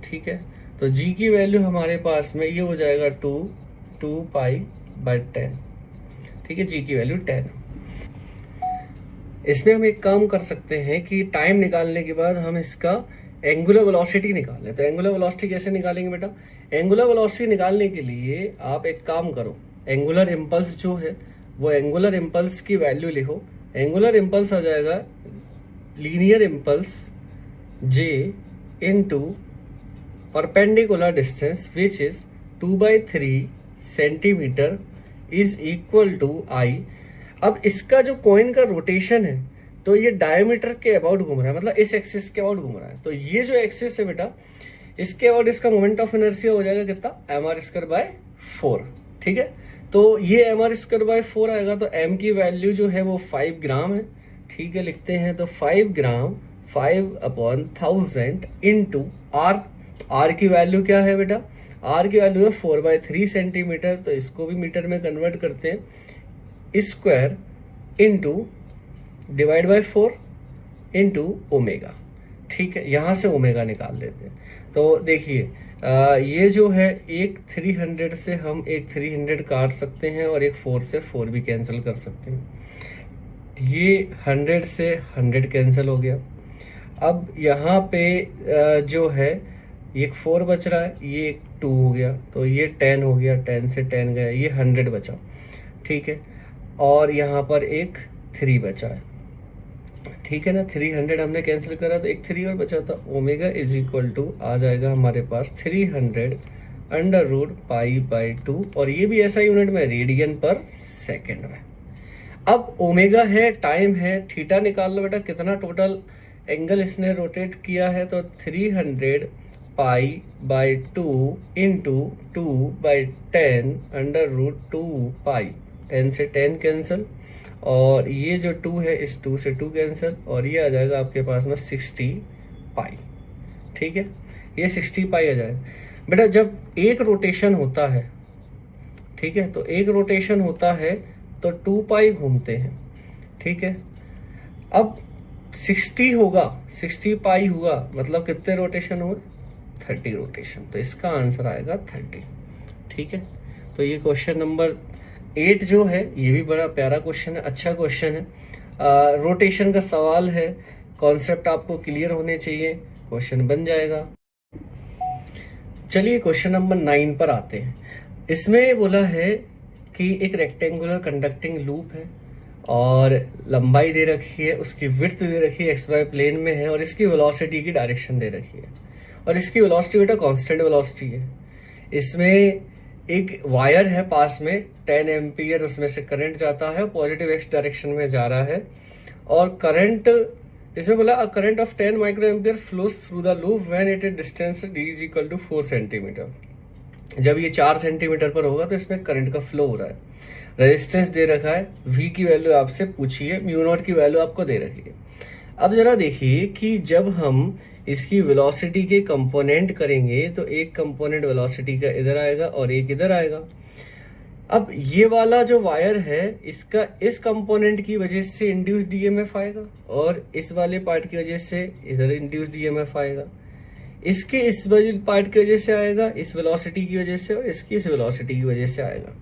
ठीक है। तो g की वैल्यू हमारे पास में ये हो जाएगा 2π/10, ठीक है। g की वैल्यू 10। इसमें हम एक काम कर सकते हैं कि टाइम निकालने के बाद हम इसका एंगुलर वेलोसिटी निकाल लें। तो एंगुलर वेलोसिटी कैसे निकालेंगे बेटा? एंगुलर वेलोसिटी निकालने के लिए आप एक काम करो, एंगुलर इम्पल्स जो है वो एंगुलर इम्पल्स की वैल्यू लिखो। एंगुलर इम्पल्स आ जाएगा linear impulse j into perpendicular distance which is 2/3 centimetre is equal to I। अब इसका जो कॉइन का रोटेशन है तो ये डायमीटर के अबाउट घूम रहा है, मतलब इस एक्सिस के अबाउट घूम रहा है। तो ये जो एक्सिस है बेटा, इसके अबाउट इसका मोमेंट ऑफ इनर्शिया हो जाएगा कितना, mr²/4, ठीक है। तो ये mr²/4 आएगा, तो m की वैल्यू जो है वो 5 ग्राम है, ठीक है। लिखते हैं तो 5 ग्राम 5/1000 इंटू r की वैल्यू क्या है बेटा? r की वैल्यू है 4/3 सेंटीमीटर, तो इसको भी मीटर में कन्वर्ट करते हैं, square into divide by 4 into omega, ठीक है। यहां से ओमेगा निकाल लेते हैं। तो देखिए ये जो है एक 300 से हम एक 300 काट सकते हैं और एक 4 से 4 भी कैंसिल कर सकते हैं। ये 100 से 100 कैंसिल हो गया। अब यहाँ पे जो है एक 4 बच रहा है, ये एक 2 हो गया, तो ये 10 हो गया, 10 से 10 गया, ये 100 बचा, ठीक है। और यहाँ पर एक 3 बचा है, ठीक है ना। 300 हमने कैंसिल करा तो एक 3 और बचा था। ओमेगा इज इक्वल टू आ जाएगा हमारे पास 300 अंडर रूट पाई बाई 2, और ये भी ऐसा यूनिट में रेडियन पर सेकेंड में। अब ओमेगा है, टाइम है, थीटा निकाल लो बेटा, कितना टोटल एंगल इसने रोटेट किया है, तो 300 pi by 2 into 2/10 under root 2 pi. 10 से 10 कैंसिल, और ये जो 2 है इस 2 से 2 कैंसिल, और ये आ जाएगा आपके पास में 60 पाई। ठीक है, ये 60 पाई आ जाएगा बेटा। जब एक रोटेशन होता है, ठीक है, तो एक रोटेशन होता है तो 2 पाई घूमते हैं। ठीक है, अब 60 होगा, 60 पाई हुआ मतलब कितने रोटेशन हुए, 30 रोटेशन। तो इसका आंसर आएगा 30। ठीक है, तो ये क्वेश्चन नंबर 8 जो है ये भी बड़ा प्यारा क्वेश्चन है, अच्छा क्वेश्चन है। रोटेशन का सवाल है, कॉन्सेप्ट आपको क्लियर होने चाहिए, क्वेश्चन बन जाएगा। चलिए क्वेश्चन नंबर 9 पर आते हैं। इसमें बोला है कि एक रेक्टेंगुलर कंडक्टिंग लूप है और लंबाई दे रखी है, उसकी विड्थ दे रखी है, XY प्लेन में है, और इसकी वेलोसिटी की डायरेक्शन दे रखी है, और इसकी वेलोसिटी बेटा कांस्टेंट वेलोसिटी है। इसमें एक वायर है पास में, 10 एम्पियर उसमें से करंट जाता है, पॉजिटिव X डायरेक्शन में जा रहा है, और करंट इसमें बोला a current of 10 micro ampere flows through the loop when it is distance d is equal to 4 centimetre. जब ये 4 सेंटीमीटर पर होगा तो इसमें करंट का फ्लो हो रहा है। रेजिस्टेंस दे रखा है, V की वैल्यू आपसे पूछी है, म्यू नॉट की वैल्यू आपको दे रखी है। अब जरा देखिए कि जब हम इसकी वेलोसिटी के कंपोनेंट करेंगे तो एक कंपोनेंट वेलोसिटी का इधर आएगा और एक इधर आएगा। अब ये वाला जो वायर है इसका इस कंपोनेंट की वजह से इंड्यूस्ड ईएमएफ आएगा, और इस वाले पार्ट की वजह से इधर इंड्यूस्ड ईएमएफ आएगा। इसके इस पार्ट की वजह से आएगा, इस वेलोसिटी की वजह से, और इसकी इस वेलोसिटी की वजह से आएगा।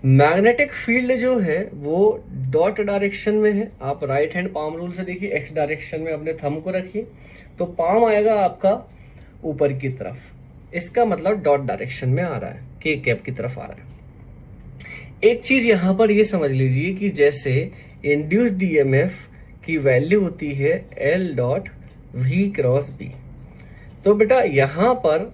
मैग्नेटिक फील्ड जो है वो डॉट डायरेक्शन में है। आप राइट हैंड पाम रूल से देखिए, एक्स डायरेक्शन में अपने थंब को रखिए तो पाम आएगा आपका ऊपर की तरफ, इसका मतलब डॉट डायरेक्शन में आ रहा है, के कैप की तरफ आ रहा है। एक चीज यहां पर ये समझ लीजिए कि जैसे इंड्यूस्ड ईएमएफ की वैल्यू होती है L dot V cross B, तो बेटा यहां पर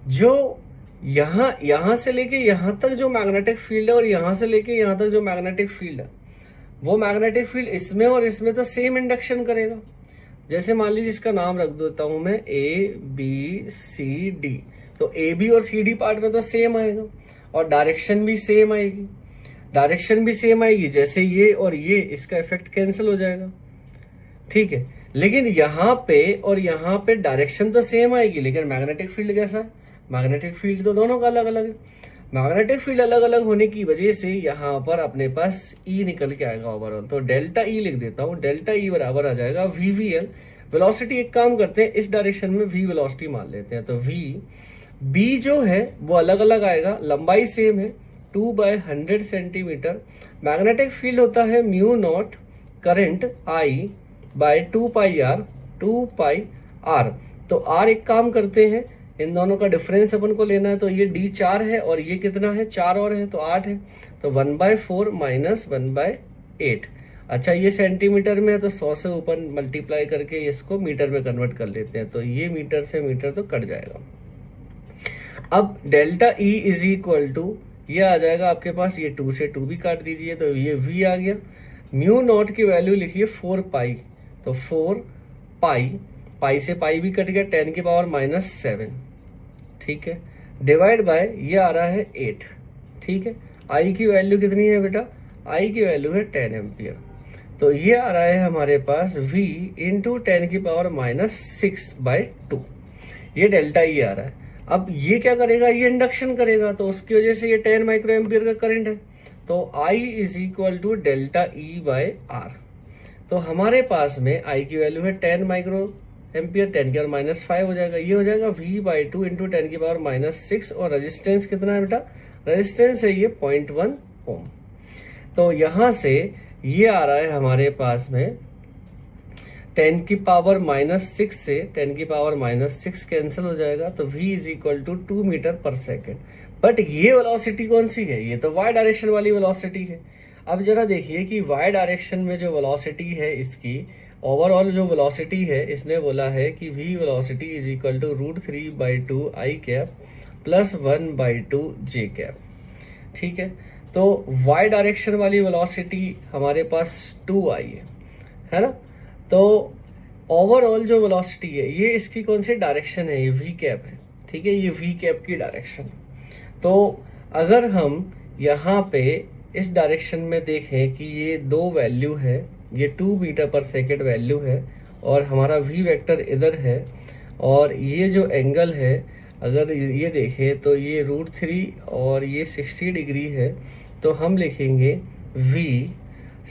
जो यहां से लेके यहां तक जो मैग्नेटिक फील्ड है और यहां से लेके यहां तक जो मैग्नेटिक फील्ड है, वो मैग्नेटिक फील्ड इसमें और इसमें तो सेम इंडक्शन करेगा। जैसे मान लीजिए इसका नाम रख देता हूं मैं ABCD, तो AB और CD पार्ट में तो सेम आएगा, और डायरेक्शन भी सेम आएगी, डायरेक्शन भी सेम आएगी। जैसे ये और ये, इसका इफेक्ट कैंसिल हो जाएगा। ठीक है, लेकिन यहाँ पे और यहाँ पे डायरेक्शन तो सेम आएगी, लेकिन मैग्नेटिक फील्ड कैसा है, मैग्नेटिक फील्ड तो दोनों का अलग अलग है। मैग्नेटिक फील्ड अलग अलग होने की वजह से यहाँ पर अपने पास E निकल के आएगा ओवरऑल, तो डेल्टा E लिख देता हूँ। डेल्टा E बराबर आ जाएगा VVL। वेलोसिटी एक काम करते हैं, इस डायरेक्शन में V वेलोसिटी मान लेते हैं, तो V B जो है वो अलग अलग आएगा, लंबाई सेम है 2/100 सेंटीमीटर। मैग्नेटिक फील्ड होता है mu not current I by 2 pi R। तो R एक काम करते हैं, इन दोनों का डिफरेंस अपन को लेना है, तो ये D 4 है और ये कितना है, 4 और है तो 8 है, तो 1/4 माइनस 1/8। अच्छा ये सेंटीमीटर में है तो 100 से ऊपर मल्टीप्लाई करके इसको मीटर में कन्वर्ट कर लेते हैं, तो ये मीटर से मीटर तो कट जाएगा। अब delta E is equal to ये आ जाएगा आपके पास, ये 2 से 2 भी काट दीजिए तो ये V आ गया। म्यू नॉट की वैल्यू लिखिए 4 पाई, तो 4 पाई, पाई से पाई भी कट गया, 10 की पावर -7। ठीक है, डिवाइड बाय ये आ रहा है 8। ठीक है, I की वैल्यू कितनी है बेटा, I की वैल्यू है 10 एम्पियर, तो ये आ रहा है हमारे पास V इंटू 10 की पावर -6/2। ये डेल्टा E आ रहा है। अब ये क्या करेगा, ये इंडक्शन करेगा, तो उसकी वजह से ये 10 माइक्रो एम्पियर का करंट है, तो I is equal to delta E by R। तो हमारे पास में I की वैल्यू है 10 माइक्रो एम्पियर, 10 की पावर -5 हो जाएगा, ये हो जाएगा V/2 इंटू 10 की पावर -6। और रेजिस्टेंस कितना है बेटा, रेजिस्टेंस है ये 0.1 ओम। तो यहां से ये आ रहा है हमारे पास में 10 की पावर -6 से 10 की पावर -6 कैंसिल हो जाएगा, तो V is equal to 2 metre पर सेकेंड। बट ये वेलोसिटी कौन सी है, ये तो y डायरेक्शन वाली वेलोसिटी है। अब जरा देखिए कि y डायरेक्शन में जो वेलोसिटी है इसकी, ओवरऑल जो वेलोसिटी है इसने बोला है कि v velocity is equal to √3/2 i cap plus 1/2 j cap. ठीक है, तो y डायरेक्शन वाली वेलोसिटी हमारे पास 2i है ना। तो ओवरऑल जो वेलोसिटी है ये इसकी कौन सी डायरेक्शन है, ये v कैप है। ठीक है, ये v कैप की डायरेक्शन। तो अगर हम यहाँ पे इस डायरेक्शन में देखें कि ये दो वैल्यू है, ये 2 मीटर पर सेकेंड वैल्यू है और हमारा v वेक्टर इधर है, और ये जो एंगल है अगर ये देखें तो ये √3 और ये 60 डिग्री है, तो हम लिखेंगे v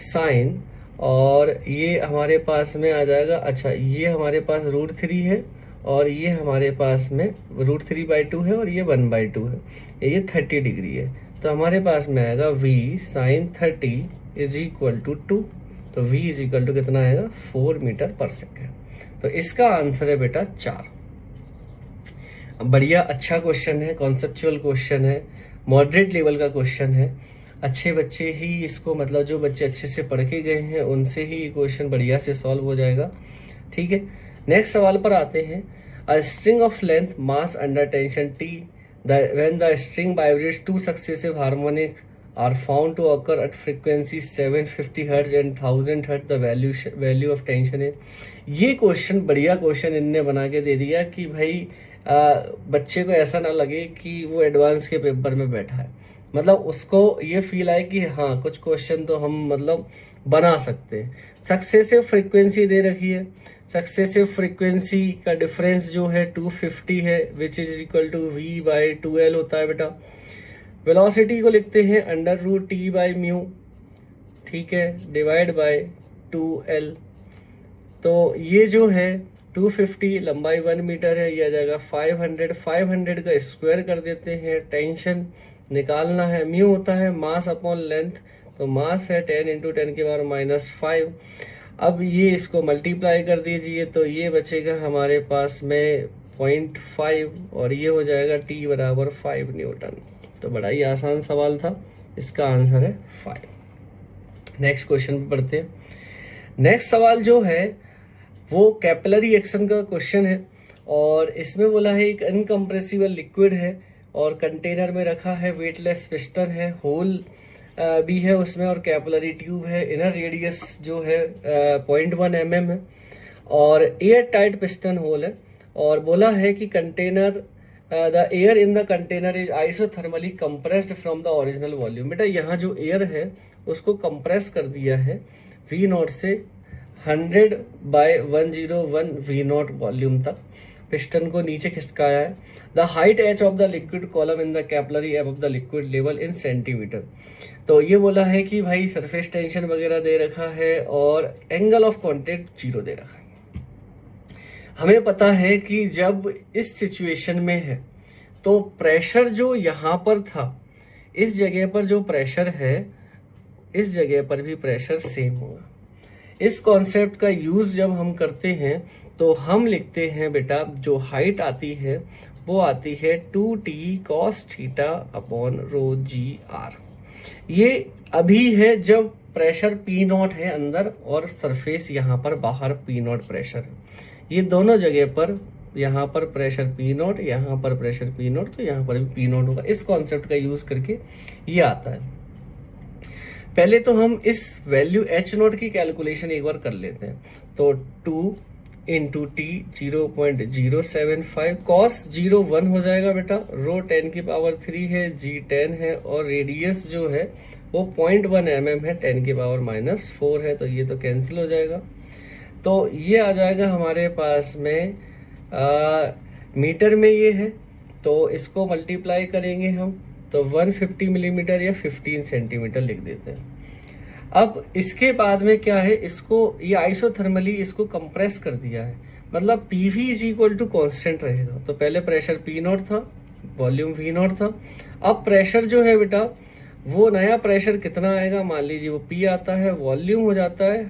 साइन, और ये हमारे पास में आ जाएगा, अच्छा ये हमारे पास √3 है और ये हमारे पास में √3/2 है और ये 1/2 है, ये 30 डिग्री है। तो हमारे पास में आएगा v sine 30 is equal to 2। तो v इज इक्वल टू कितना आएगा, 4 मीटर पर सेकेंड। तो इसका आंसर है बेटा 4। बढ़िया, अच्छा क्वेश्चन है, कॉन्सेप्चुअल क्वेश्चन है, मॉडरेट लेवल का क्वेश्चन है। अच्छे बच्चे ही इसको, मतलब जो बच्चे अच्छे से पढ़ के गए हैं उनसे ही क्वेश्चन बढ़िया से सॉल्व हो जाएगा। ठीक है, नेक्स्ट सवाल पर आते हैं। A string of length mass under tension T when the string vibrates, 2 successive harmonic are found to occur at frequency 750 Hz and 1000 Hz. The value of tension है। ये क्वेश्चन बढ़िया क्वेश्चन इनने बना के दे दिया कि भाई बच्चे को ऐसा ना लगे कि वो एडवांस के पेपर में बैठा है, मतलब उसको ये फील आए कि हाँ कुछ क्वेश्चन तो हम मतलब बना सकते हैं। सक्सेसिव फ्रीक्वेंसी दे रखी है, सक्सेसिव फ्रीक्वेंसी का डिफरेंस जो है 250 है, विच इज इक्वल टू v/2l होता है बेटा। वेलोसिटी को लिखते हैं √t/μ, ठीक है, डिवाइड बाय 2l। तो ये जो है 250, लंबाई 1 मीटर है, ये आ जाएगा 500 का स्क्वायर कर देते हैं। टेंशन निकालना है, म्यू होता है मास अपॉन लेंथ, तो मास है 10 × 10⁻⁵। अब ये इसको मल्टीप्लाई कर दीजिए तो ये बचेगा हमारे पास में 0.5 और ये हो जाएगा T बराबर 5 न्यूटन। तो बड़ा ही आसान सवाल था, इसका आंसर है 5। नेक्स्ट क्वेश्चन पे पढ़ते हैं। नेक्स्ट सवाल जो है वो कैपिलरी एक्शन का क्वेश्चन है, और इसमें बोला है एक अनकम्प्रेसिबल लिक्विड है और कंटेनर में रखा है, वेटलेस पिस्टन है, होल भी है उसमें और कैपिलरी ट्यूब है। इनर रेडियस जो है 0.1 mm है और एयर टाइट पिस्टन होल है, और बोला है कि container the air in the container is isothermally compressed from the original volume. बेटा यहाँ जो एयर है उसको कंप्रेस कर दिया है V0 से 100/101 V0 वॉल्यूम तक, पिस्टन को नीचे खिसकाया है। The height h of the liquid column in the capillary above the liquid level in centimetre. तो ये बोला है कि भाई सरफेस टेंशन वगैरह दे रखा है और एंगल ऑफ कांटेक्ट 0 दे रखा है। हमें पता है कि जब इस सिचुएशन में है तो प्रेशर जो यहाँ पर था, इस जगह पर जो प्रेशर है इस जगह पर भी प्रेशर सेम होगा। इस कॉन्सेप्ट का यूज जब हम करते हैं तो हम लिखते हैं बेटा जो हाइट आती है वो आती है 2t cos theta upon ρg/r। ये अभी है जब प्रेशर P0 है अंदर और सरफेस यहाँ पर बाहर P0 प्रेशर है। ये दोनों जगह पर, यहाँ पर प्रेशर P0, यहाँ पर प्रेशर P0, तो यहाँ पर भी P0 होगा। इस कॉन्सेप्ट का यूज करके ये आता है। पहले तो हम इस वैल्यू H0 की कैलकुलेशन एक बार कर लेते हैं। तो 2 × t 0.075 cos 0 1 हो जाएगा बेटा, रो 10⁻³ है, g 10 है और रेडियस जो है वो 0.1 mm है, 10⁻⁻4 है, तो ये तो कैंसिल हो जाएगा। तो ये आ जाएगा हमारे पास में मीटर में ये है, तो इसको मल्टीप्लाई करेंगे हम तो 150 मिलीमीटर या 15 सेंटीमीटर लिख देते हैं। अब इसके बाद में क्या है, इसको ये आइसोथर्मली इसको कंप्रेस कर दिया है, मतलब PV is equal to constant रहेगा। तो पहले प्रेशर P0 था, वॉल्यूम V0 था। अब प्रेशर जो है बेटा वो नया प्रेशर कितना आएगा, मान लीजिए वो P आता है, वॉल्यूम हो जाता है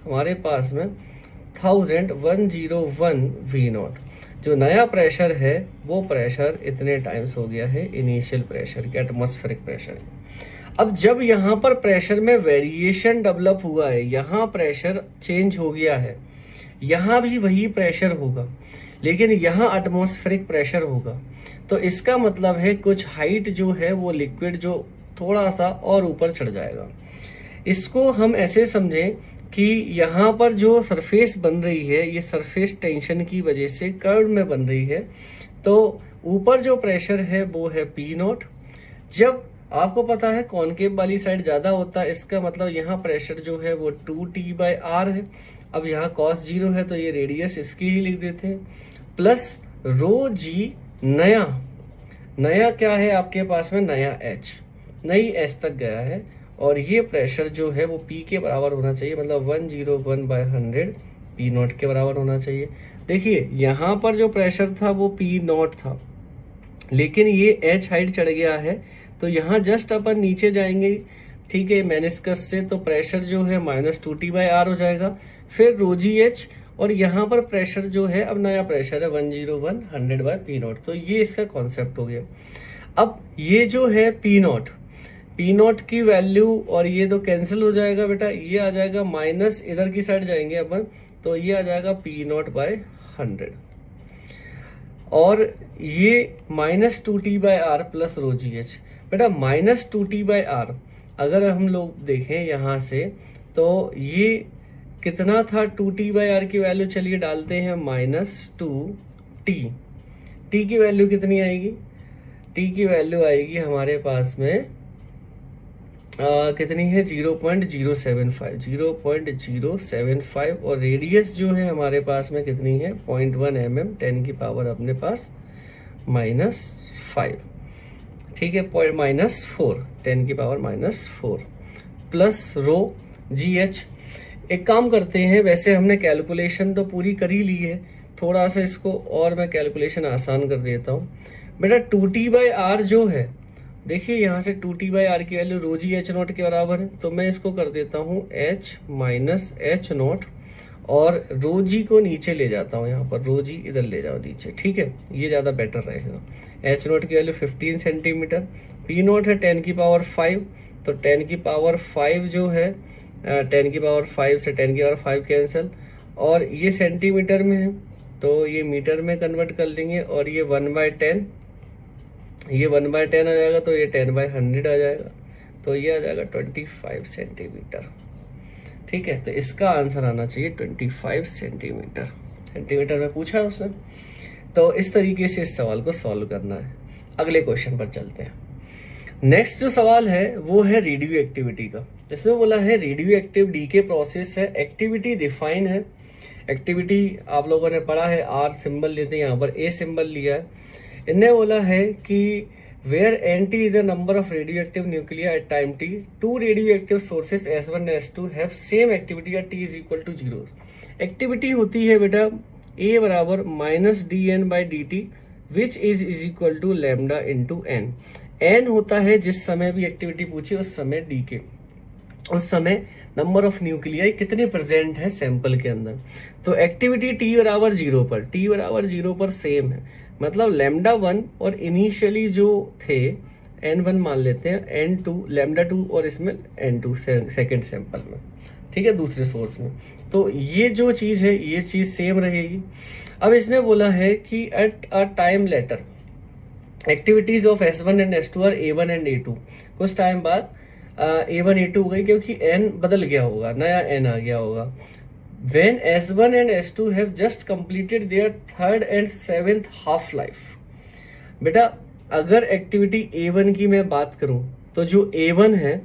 हमारे पास में 101 V0। जो नया प्रेशर है वो प्रेशर इतने टाइम्स हो गया है इनिशियल प्रेशर के, एटमॉस्फेरिक प्रेशर। अब जब यहाँ पर प्रेशर में वेरिएशन डेवलप हुआ है, यहाँ प्रेशर चेंज हो गया है, यहाँ भी वही प्रेशर होगा, लेकिन यहाँ एटमॉस्फेरिक प्रेशर होगा। तो इसका मतलब है कुछ हाइट जो है वो लिक्विड जो थोड़ा सा और ऊपर चढ़ जाएगा। इसको हम ऐसे समझें कि यहाँ पर जो सरफेस बन रही है ये सरफेस टेंशन की वजह से कर्व में बन रही है। तो ऊपर जो प्रेशर है वो है पी नॉट। जब आपको पता है कॉनकेव वाली साइड ज्यादा होता है, इसका मतलब यहाँ प्रेशर जो है वो 2T/R है। अब यहाँ कॉस 0 है तो ये रेडियस इसकी ही लिख देते हैं, प्लस रो जी नया क्या है आपके पास में, नया एच, नई एच तक गया है। और ये प्रेशर जो है वो पी के बराबर होना चाहिए, मतलब 101/100 पी नॉट के बराबर होना चाहिए। देखिए यहाँ पर जो प्रेशर था वो पी नॉट था, लेकिन ये एच हाइट चढ़ गया है, तो यहाँ जस्ट अपन नीचे जाएंगे, ठीक है, मेनिस्कस से, तो प्रेशर जो है -2T/R हो जाएगा, फिर रोजी एच, और यहाँ पर प्रेशर जो है अब नया प्रेशर है 101/100 नॉट। तो ये इसका कॉन्सेप्ट हो गया। अब ये जो है पी नॉट की वैल्यू, और ये तो कैंसिल हो जाएगा बेटा, ये आ जाएगा माइनस, इधर की साइड जाएंगे अपन तो ये आ जाएगा P0/100, और ये -2T/R प्लस रोजी एच। बेटा -2T/R अगर हम लोग देखें यहाँ से तो ये कितना था, 2T/R की वैल्यू चलिए डालते हैं -2T। T की वैल्यू कितनी आएगी, T की वैल्यू आएगी हमारे पास में कितनी है, 0.075, और रेडियस जो है हमारे पास में कितनी है, 0.1 mm, 10 की पावर अपने पास -5, ठीक है, -4, 10 की power -4, plus rho G H. एक काम करते हैं, वैसे हमने कैलकुलेशन तो पूरी कर ही ली है, थोड़ा सा इसको और मैं कैलकुलेशन आसान कर देता हूँ। बेटा 2T/R जो है, देखिए यहाँ से 2T/R की वैल्यू रोजी एच नॉट के बराबर है, तो मैं इसको कर देता हूँ H - H नॉट, और रोजी को नीचे ले जाता हूँ, यहाँ पर रोजी इधर ले जाओ नीचे, ठीक है, ये ज्यादा बेटर रहेगा। H नॉट की वैल्यू 15 सेंटीमीटर, P नॉट है 10 की पावर 5, तो 10 की पावर 5 जो है 10 की पावर 5 से 10 की पावर 5 कैंसिल, और ये सेंटीमीटर में है तो ये मीटर में कन्वर्ट कर लेंगे, और ये 1/10, ये 1/10 आ जाएगा, तो ये 10/100 आ जाएगा, तो ये आ जाएगा 25 सेंटीमीटर, ठीक है। तो इसका आंसर आना चाहिए 25 सेंटीमीटर। सेंटीमीटर में पूछा है उसने, तो इस तरीके से इस सवाल को सॉल्व करना है। अगले क्वेश्चन पर चलते हैं। नेक्स्ट जो सवाल है वो है रेडियो एक्टिविटी का। इसमें बोला है रेडियो एक्टिव डीके प्रोसेस है, एक्टिविटी डिफाइन है। एक्टिविटी आप लोगों ने पढ़ा है, आर सिंबल लेते हैं, यहाँ पर ए सिंबल लिया है। इन्हें बोला है कि where NT is the number of radioactive nuclei at time t, two radioactive sources S1 and S2 have same activity at t is equal to 0। Activity होती है बेटा A बराबर -dN/dt which is equal to lambda into n। n होता है जिस समय भी activity पूछी उस समय डी के, उस समय नंबर ऑफ न्यूक्लियाई कितने प्रेजेंट है सैंपल के अंदर। तो एक्टिविटी t बराबर 0 पर, t बराबर 0 पर सेम है, मतलब लैम्डा 1 और इनिशियली जो थे n1 मान लेते हैं, n2 लैम्डा 2 और इसमें n2 सेकेंड सैंपल में, ठीक है, दूसरे सोर्स में। तो ये जो चीज है ये चीज सेम रहेगी। अब इसने बोला है कि at a time later activities of S1 and S2 are A1 and A2। कुछ टाइम बाद A1 A2 हो गई क्योंकि n बदल गया होगा, नया n आ गया होगा। When S1 and S2 have just completed their third and seventh half life। बेटा अगर एक्टिविटी A1 की मैं बात करूं तो जो A1 है,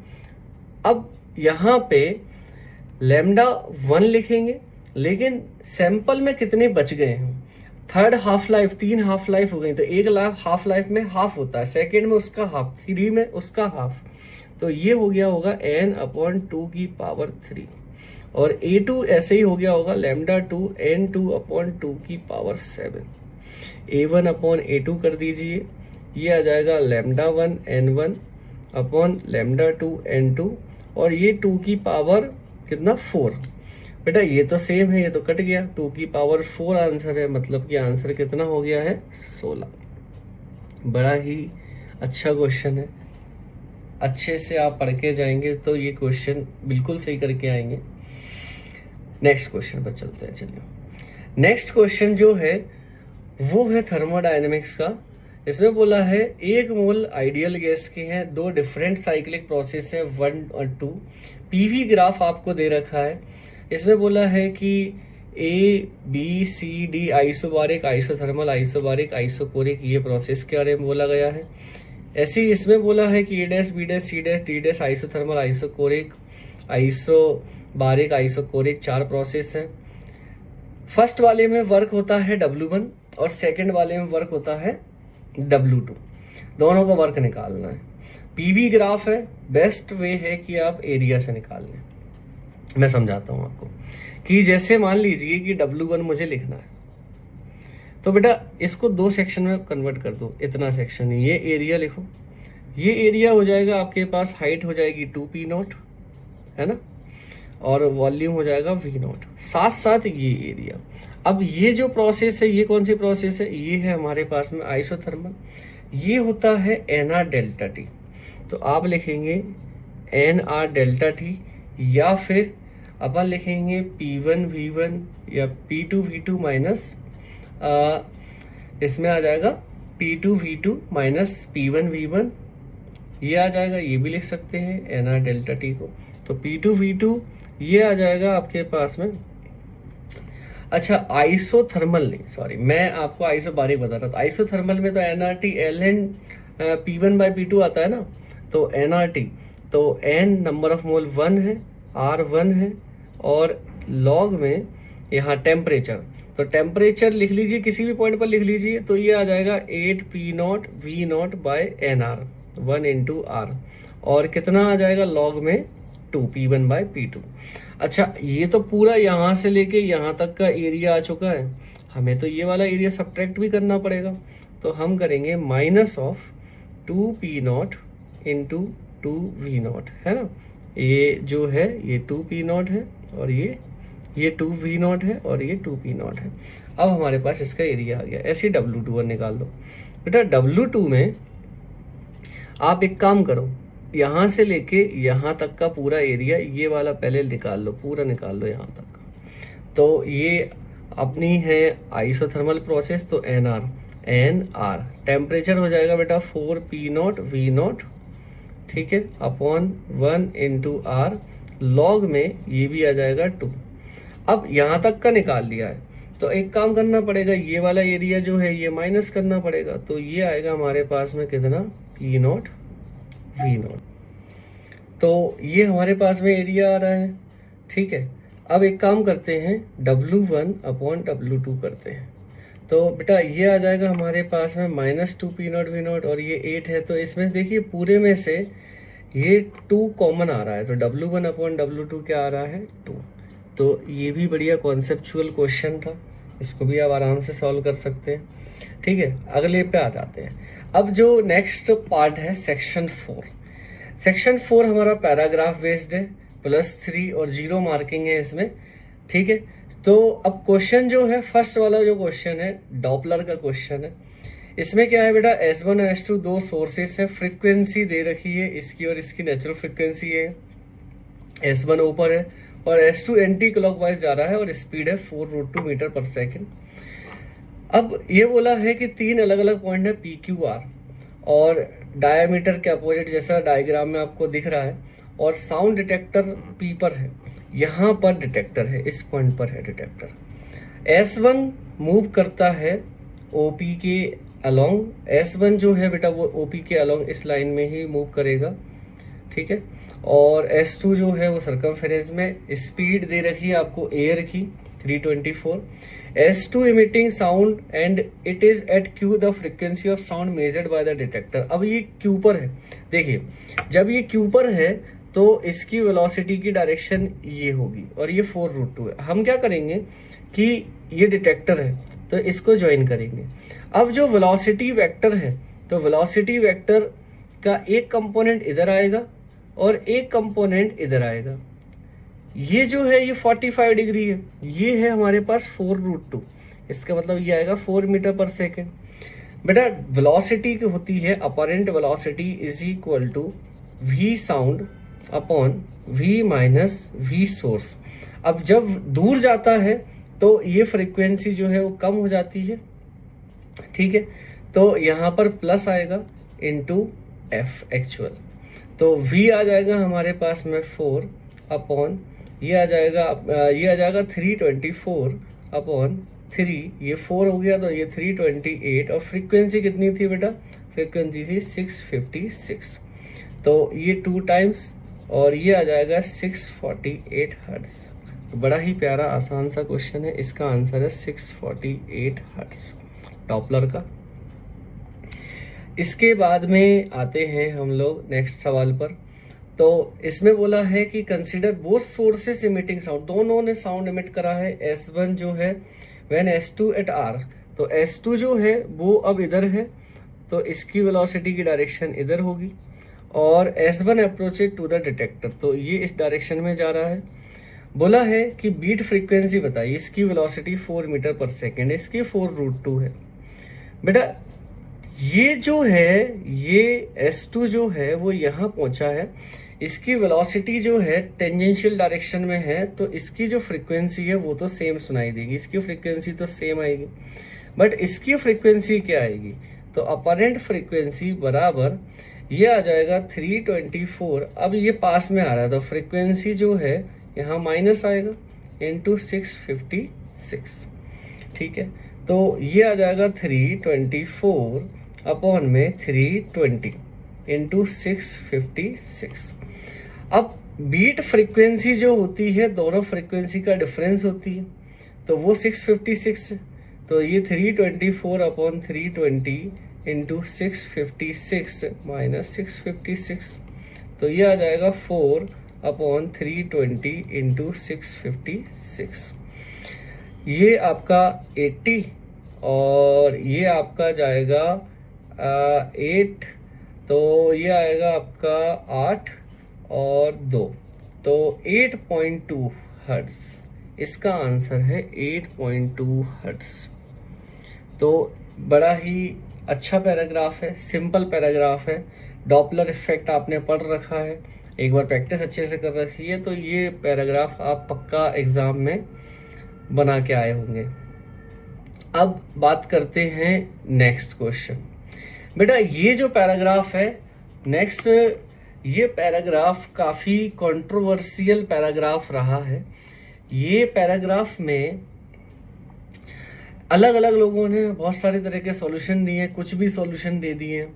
अब यहाँ पे लैम्डा 1 लिखेंगे, लेकिन सैंपल में कितने बच गए हैं, third half life, 3 half life हो गई, तो एक हाफ लाइफ में हाफ होता है, सेकेंड में उसका हाफ, 3 में उसका हाफ, तो ये हो गया होगा n/2⁻3, और A2 ऐसे ही हो गया होगा लैम्डा 2 n/2/2⁷। A1/A2 कर दीजिए, ये आ जाएगा lambda 1 n1 upon lambda 2 n2, और ये 2 की पावर कितना 4। बेटा ये तो सेम है, ये तो कट गया, 2 की पावर 4 आंसर है, मतलब कि आंसर कितना हो गया है 16। बड़ा ही अच्छा क्वेश्चन है। अच्छे से आप पढ़ के जाएंगे तो ये क्वेश्चन बिल्कुल सही करके आएंगे। नेक्स्ट क्वेश्चन पर चलते हैं। चलिए नेक्स्ट क्वेश्चन जो है वो है थर्मोडायनेमिक्स का। इसमें बोला है 1 मोल आइडियल गैस के हैं, 2 डिफरेंट साइक्लिक प्रोसेस है 1 और 2। पीवी ग्राफ आपको दे रखा है। इसमें बोला है कि ABCD isobaric, isothermal, isobaric, isochoric, ये प्रोसेस के बारे में बोला गया है। ऐसे ही इसमें बोला है कि A', B', C', D' isothermal, isochoric, isobaric, isochoric 4 process है। फर्स्ट वाले में वर्क होता है W1 और सेकंड वाले में वर्क होता है W2। दोनों का वर्क निकालना है। पीवी ग्राफ है, बेस्ट वे है कि आप एरिया से निकाल लें। मैं समझाता हूं आपको कि जैसे मान लीजिए कि W1 मुझे लिखना है, तो बेटा इसको 2 सेक्शन में कन्वर्ट कर दो। इतना सेक्शन, ये एरिया लिखो। ये एरिया हो जाएगा आपके पास, हाइट हो जाएगी 2P0, है ना, और वॉल्यूम हो जाएगा V0, साथ साथ ये एरिया। अब ये जो प्रोसेस है, ये कौन सी प्रोसेस है? ये है हमारे पास में आइसोथर्मल। ये होता है NR डेल्टा T। तो आप लिखेंगे NR डेल्टा T, या फिर अपन लिखेंगे P1 V1 या P2 V2 माइनस इसमें आ जाएगा P2 V2 minus P1 V1, ये आ जाएगा। ये भी लिख सकते हैं NR डेल्टा T को। तो P2 V2 ये आ जाएगा आपके पास में। अच्छा, आइसोथर्मल नहीं, सॉरी, मैं आपको आइसोबारिक बता रहा था। आइसोथर्मल में तो NRT ln P1/P2 आता है ना, तो NRT, तो N नंबर ऑफ मोल 1 है, R 1 है, और लॉग में यहाँ टेम्परेचर, तो टेम्परेचर लिख लीजिए, किसी भी पॉइंट पर लिख लीजिए। तो ये आ जाएगा 8P0 V0 bye NR 1 into R, और कितना आ जाएगा लॉग में 2 P1/P2। अच्छा, ये तो पूरा यहां से लेके यहां तक का एरिया आ चुका है। हमें तो ये वाला एरिया सब्ट्रैक्ट भी करना पड़ेगा। तो हम करेंगे minus of 2P0 into 2V0, है ना। ये जो है ये 2P0 है, और ये 2V0 है, और ये 2P0 है। अब हमारे पास इसका एरिया आ गया। ऐसे W2 निकाल दो। बेटा W2 में आप एक काम करो, यहां से लेके यहां तक का पूरा एरिया, ये वाला पहले निकाल लो, पूरा निकाल लो यहां तक। तो ये अपनी है आइसोथर्मल प्रोसेस, तो NR टेम्परेचर हो जाएगा बेटा 4P0 V0, ठीक है, अपॉन 1 इंटू R, लॉग में ये भी आ जाएगा 2। अब यहां तक का निकाल लिया है, तो एक काम करना पड़ेगा, ये वाला एरिया जो है ये माइनस करना पड़ेगा। तो ये आएगा हमारे पास में कितना, P0 V0। तो ये हमारे पास में एरिया आ रहा है, ठीक है। अब एक काम करते हैं, W1 अपॉन W2 करते हैं। तो बेटा ये आ जाएगा हमारे पास में माइनस 2P0 V0, और ये 8 है। तो इसमें देखिए पूरे में से ये 2 कॉमन आ रहा है, तो W1 अपॉन W2 क्या आ रहा है, 2। तो ये भी बढ़िया कॉन्सेप्चुअल क्वेश्चन था, इसको भी आप आराम से सॉल्व कर सकते हैं, ठीक है। अगले पे आ जाते हैं। अब जो नेक्स्ट पार्ट है सेक्शन 4। सेक्शन 4 हमारा पैराग्राफ बेस्ड है, +3 और 0 मार्किंग है इसमें, ठीक है। तो अब क्वेश्चन जो है, फर्स्ट वाला जो क्वेश्चन है डॉपलर का क्वेश्चन है। इसमें क्या है बेटा, S1 और S2 2 सोर्सेस है, फ्रीक्वेंसी दे रखी है इसकी और इसकी नेचुरल फ्रीक्वेंसी है। S1 ऊपर है और S2 एंटी क्लॉकवाइज जा रहा है और स्पीड है 4√2 मीटर पर सेकेंड। अब ये बोला है कि 3 अलग अलग पॉइंट है PQR, और डायमीटर के अपोजिट जैसा डायग्राम में आपको दिख रहा है, और साउंड डिटेक्टर P पर है, यहाँ पर डिटेक्टर है, इस पॉइंट पर है डिटेक्टर। S1 मूव करता है OP के अलोंग, S1 जो है बेटा वो OP के अलोंग इस लाइन में ही मूव करेगा, ठीक है। और S2 जो है वो सर्कमफेरेंस में, स्पीड दे रखी है आपको एयर की 324। S2 emitting sound and it is at Q the frequency of sound measured by the detector। अब ये Q पर है, देखिए जब ये Q पर है तो इसकी वेलोसिटी की डायरेक्शन ये होगी, और ये 4√2 है। हम क्या करेंगे कि ये डिटेक्टर है तो इसको ज्वाइन करेंगे। अब जो वेलोसिटी वेक्टर है, तो वेलोसिटी वेक्टर का एक कंपोनेंट इधर आएगा और एक कंपोनेंट इधर आएगा। ये जो है ये 45 डिग्री है, ये है हमारे पास 4√2, इसका मतलब ये आएगा 4 मीटर पर सेकेंड। बेटा वेलोसिटी की होती है apparent velocity is equal to V sound upon V minus V source. अब जब दूर जाता है तो ये फ्रीक्वेंसी जो है वो कम हो जाती है, ठीक है। तो यहाँ पर प्लस आएगा इनटू एफ एक्चुअल, तो v आ जाएगा हमारे पास में 4 अपॉन ये आ जाएगा 324 अपॉन 3, ये 4 हो गया तो ये 328, और फ्रीक्वेंसी कितनी थी बेटा, फ्रीक्वेंसी थी 656, तो ये 2 टाइम्स और ये आ जाएगा 648 हर्ट्ज। तो बड़ा ही प्यारा आसान सा क्वेश्चन है, इसका आंसर है 648 हर्ट्ज डॉपलर का। इसके बाद में आते हैं हम लोग नेक्स्ट सवाल पर। तो इसमें बोला है कि consider both sources emitting sound, दोनों ने साउंड इमिट करा है। S1 जो है व्हेन S2 एट R, तो S2 जो है वो अब इधर है, तो इसकी वेलोसिटी की डायरेक्शन इधर होगी, और S1 अप्रोचेड टू द डिटेक्टर, तो ये इस डायरेक्शन में जा रहा है। बोला है कि बीट फ्रीक्वेंसी बताइए, इसकी वेलोसिटी 4 मीटर पर सेकेंड, इसकी 4√2 है। बेटा ये जो है, ये S2 जो है वो यहाँ पहुंचा है, इसकी वेलोसिटी जो है टेंजेंशियल डायरेक्शन में है, तो इसकी जो फ्रीक्वेंसी है वो तो सेम सुनाई देगी, इसकी फ्रीक्वेंसी तो सेम आएगी, बट इसकी फ्रीक्वेंसी क्या आएगी, तो अपरेंट फ्रीक्वेंसी बराबर ये आ जाएगा 324। अब ये पास में आ रहा है तो फ्रीक्वेंसी जो है यहाँ माइनस आएगा इंटू 656, ठीक है। तो ये आ जाएगा 324 अपॉन में 320 इंटू 656। अब बीट फ्रीक्वेंसी जो होती है, दोनों फ्रीक्वेंसी का डिफरेंस होती है, तो वो 656 है, तो ये 324 अपॉन 320 इंटू 656 माइनस 656, तो ये आ जाएगा 4 अपॉन 320 इंटू 656। ये आपका 80 और ये आपका जाएगा 8, तो ये आएगा आपका 8 और 2, तो 8.2 हर्ट्ज इसका आंसर है, 8.2 हर्ट्ज। तो बड़ा ही अच्छा पैराग्राफ है, सिंपल पैराग्राफ है, डॉपलर इफेक्ट आपने पढ़ रखा है, एक बार प्रैक्टिस अच्छे से कर रखी है, तो ये पैराग्राफ आप पक्का एग्जाम में बना के आए होंगे। अब बात करते हैं नेक्स्ट क्वेश्चन। बेटा ये जो पैराग्राफ है नेक्स्ट, ये पैराग्राफ काफी कंट्रोवर्शियल पैराग्राफ रहा है। ये पैराग्राफ में अलग अलग लोगों ने बहुत सारे तरह के सॉल्यूशन दिए, कुछ भी सॉल्यूशन दे दिए।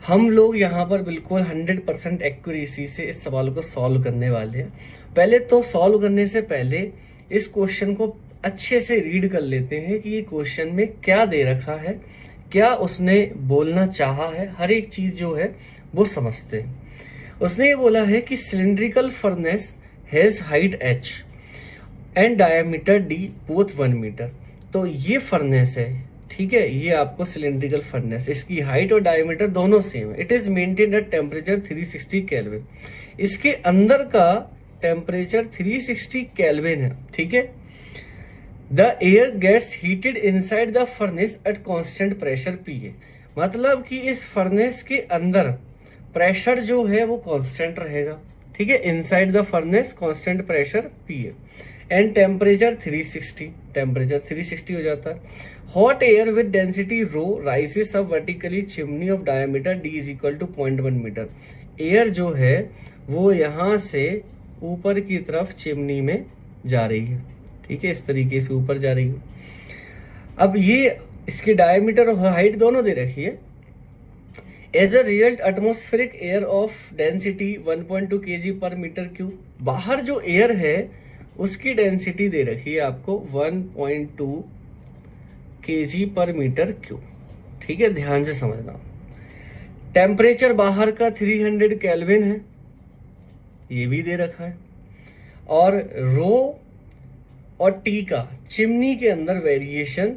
हम लोग यहाँ पर बिल्कुल 100% एक्यूरेसी से इस सवाल को सॉल्व करने वाले हैं। पहले तो सॉल्व करने से पहले इस क्वेश्चन को अच्छे से रीड कर लेते हैं कि ये क्वेश्चन में क्या दे रखा है, क्या उसने बोलना चाहा है, हर एक चीज जो है वो समझते हैं। उसने ये बोला है कि cylindrical furnace has height h and diameter d both 1 metre. तो ये फर्नेस है, ठीक है, ये आपको सिलिंड्रिकल फर्नेस, इसकी हाइट और डायमीटर दोनों सेम है। It is maintained at temperature 360 kelvin, इसके अंदर का टेम्परेचर 360 केल्विन है, ठीक है। The air gets heated inside the furnace at constant pressure P है, मतलब कि इस फर्नेस के अंदर प्रेशर जो है वो कांस्टेंट रहेगा, ठीक है। Inside the furnace constant pressure P है एंड टेम्परेचर 360, टेम्परेचर 360 हो जाता है। Hot air with density rho rises up vertically chimney of diameter d is equal to 0.1 metre. Air जो है वो यहां से ऊपर की तरफ चिमनी में जा रही है, ठीक है, इस तरीके से ऊपर जा रही है। अब ये इसकी डायमीटर और हाइट दोनों दे रखी है। As a real atmospheric air of density 1.2 kg पर मीटर क्यूब, बाहर जो एयर है उसकी डेंसिटी दे रखी है आपको 1.2 kg पर मीटर क्यूब, ठीक है, ध्यान से समझना। टेम्परेचर बाहर का 300 केल्विन है, ये भी दे रखा है, और रो और टी का चिमनी के अंदर वेरिएशन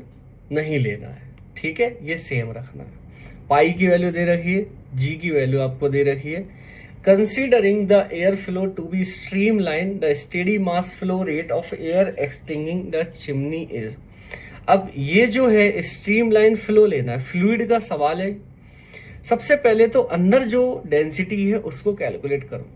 नहीं लेना है, ठीक है, ये सेम रखना है। पाई की वैल्यू दे रखी है, जी की वैल्यू आपको दे रखी है। Considering the air flow to be streamline, the steady mass flow rate of air exiting the chimney is. अब ये जो है स्ट्रीमलाइन फ्लो लेना है, फ्लूइड का सवाल है, सबसे पहले तो अंदर जो डेंसिटी है उसको कैलकुलेट करो।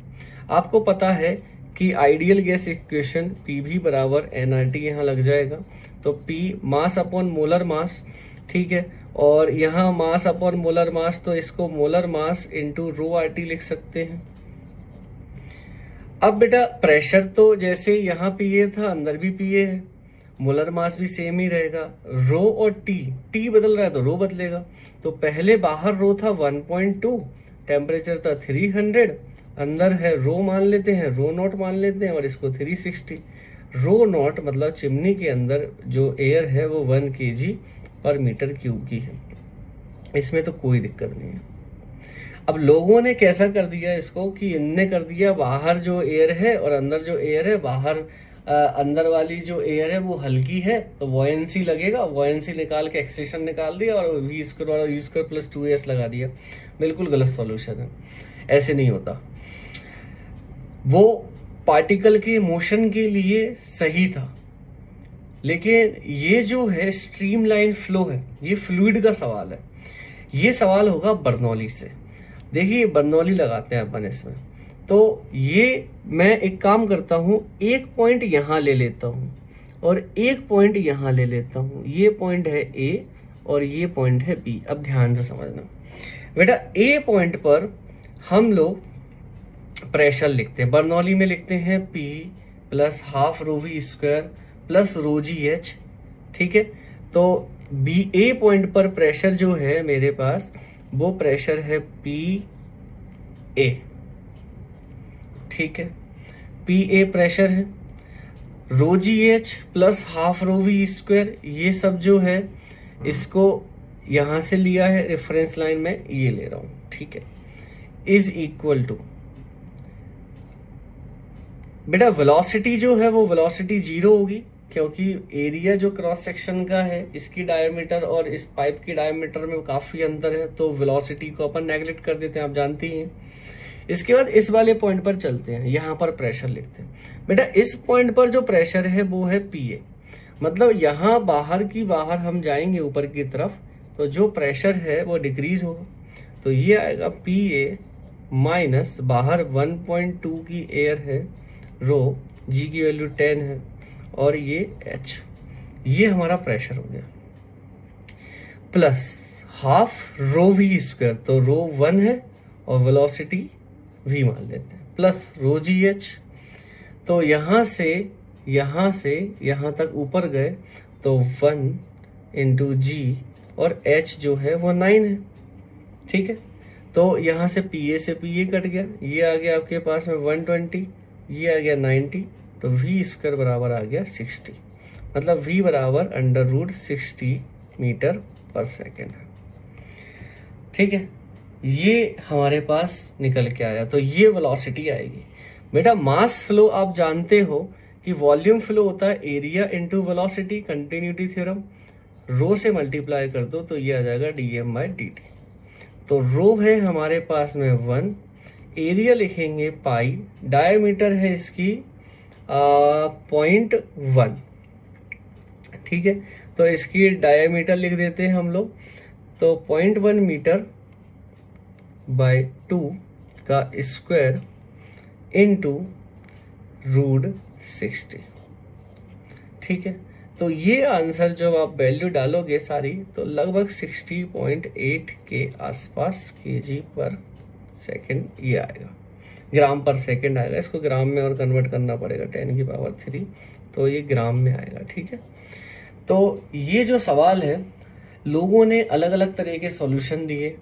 आपको पता है कि आइडियल गैस इक्वेशन पीवी बराबर एनआरटी यहाँ लग जाएगा, तो P mass upon molar mass, ठीक है, और यहाँ मास अपॉन मोलर मास, तो इसको molar mass into rho RT लिख सकते हैं। अब बेटा प्रेशर तो जैसे यहाँ पीए था अंदर भी पीए है, मोलर मास भी सेम ही रहेगा। रो और टी बदल रहा है तो रो बदलेगा। तो पहले बाहर रो था 1.2, टेम्परेचर था 300, अंदर है रो मान लेते हैं, रो नॉट मान लेते हैं और इसको 360। रो नॉट मतलब चिमनी के अंदर जो एयर है वो 1 kg पर मीटर क्यूब की है, इसमें तो कोई दिक्कत नहीं है। अब लोगों ने कैसा कर दिया इसको कि इनने कर दिया बाहर जो एयर है और अंदर जो एयर है, बाहर अंदर वाली जो एयर है वो हल्की है तो वॉयंसी लगेगा, वॉयंसी निकाल के एक्सेशन निकाल दिया और वी स्क्वायर और यू स्क्वायर प्लस 2s लगा दिया। बिल्कुल गलत सॉल्यूशन है, ऐसे नहीं होता। वो पार्टिकल के मोशन के लिए सही था, लेकिन ये जो है स्ट्रीमलाइन फ्लो है, ये फ्लूइड का सवाल है। ये सवाल होगा बर्नौली से। देखिए बर्नौली लगाते हैं अपन इसमें, तो ये मैं एक काम करता हूं, एक पॉइंट यहां ले लेता हूं और एक पॉइंट यहां ले लेता हूं। ये पॉइंट है ए और ये पॉइंट है बी। अब ध्यान से समझना बेटा, ए पॉइंट पर हम लोग प्रेशर लिखते हैं, बर्नौली में लिखते हैं P plus half rho V square plus rho G H, ठीक है। तो बी ए पॉइंट पर प्रेशर जो है मेरे पास वो प्रेशर है पी ए, ठीक है, पी ए प्रेशर है। Rho G H plus half rho V square, ये सब जो है इसको यहां से लिया है रेफरेंस लाइन में, ये ले रहा हूं, ठीक है, इज इक्वल टू बेटा वेलोसिटी जो है वो वेलोसिटी 0 होगी, क्योंकि एरिया जो क्रॉस सेक्शन का है इसकी डायमीटर और इस पाइप की डायमीटर में काफी अंतर है, तो वेलोसिटी को अपन नेगलेक्ट कर देते हैं, आप जानते ही हैं। इसके बाद इस वाले पॉइंट पर चलते हैं, यहां पर प्रेशर लिखते हैं। बेटा इस पॉइंट पर जो प्रेशर है वो है पीए, मतलब यहां बाहर हम जाएंगे ऊपर की तरफ तो जो प्रेशर है वो डिक्रीज होगा, तो ये आएगा पीए माइनस बाहर 1.2 की एयर है, रो जी की वैल्यू 10 है और ये एच, ये हमारा प्रेशर हो गया, plus half rho V square, तो रो 1 है और वेलोसिटी v मान लेते हैं, प्लस रो जी एच, तो यहां से यहां तक ऊपर गए तो 1 इंटू जी और h जो है वो 9 है, ठीक है। तो यहां से पीए कट गया, ये आ गया आपके पास में 120, ये आ गया 90, तो v स्क्वायर बराबर आ गया 60, मतलब v बराबर √60 मीटर पर सेकेंड है, ठीक है। ये हमारे पास निकल के आया, तो ये वेलोसिटी आएगी। बेटा मास फ्लो आप जानते हो कि वॉल्यूम फ्लो होता है area into velocity, continuity theorem, rho से मल्टीप्लाई कर दो तो ये आ जाएगा dm/dt। तो रो है हमारे पास में 1, एरिया लिखेंगे पाई, डायमीटर है इसकी 0.1, ठीक है, तो इसकी डायमीटर लिख देते हैं हम लोग, तो 0.1 मीटर बाय 2 का स्क्वायर इनटू √60, ठीक है। तो ये आंसर जब आप वैल्यू डालोगे सारी तो लगभग 60.8 के आसपास kg पर सेकेंड ये आएगा, ग्राम पर सेकेंड आएगा। इसको ग्राम में और कन्वर्ट करना पड़ेगा 10 की पावर 3, तो ये ग्राम में आएगा, ठीक है। तो ये जो सवाल है लोगों ने अलग अलग तरह के सॉल्यूशन दिए,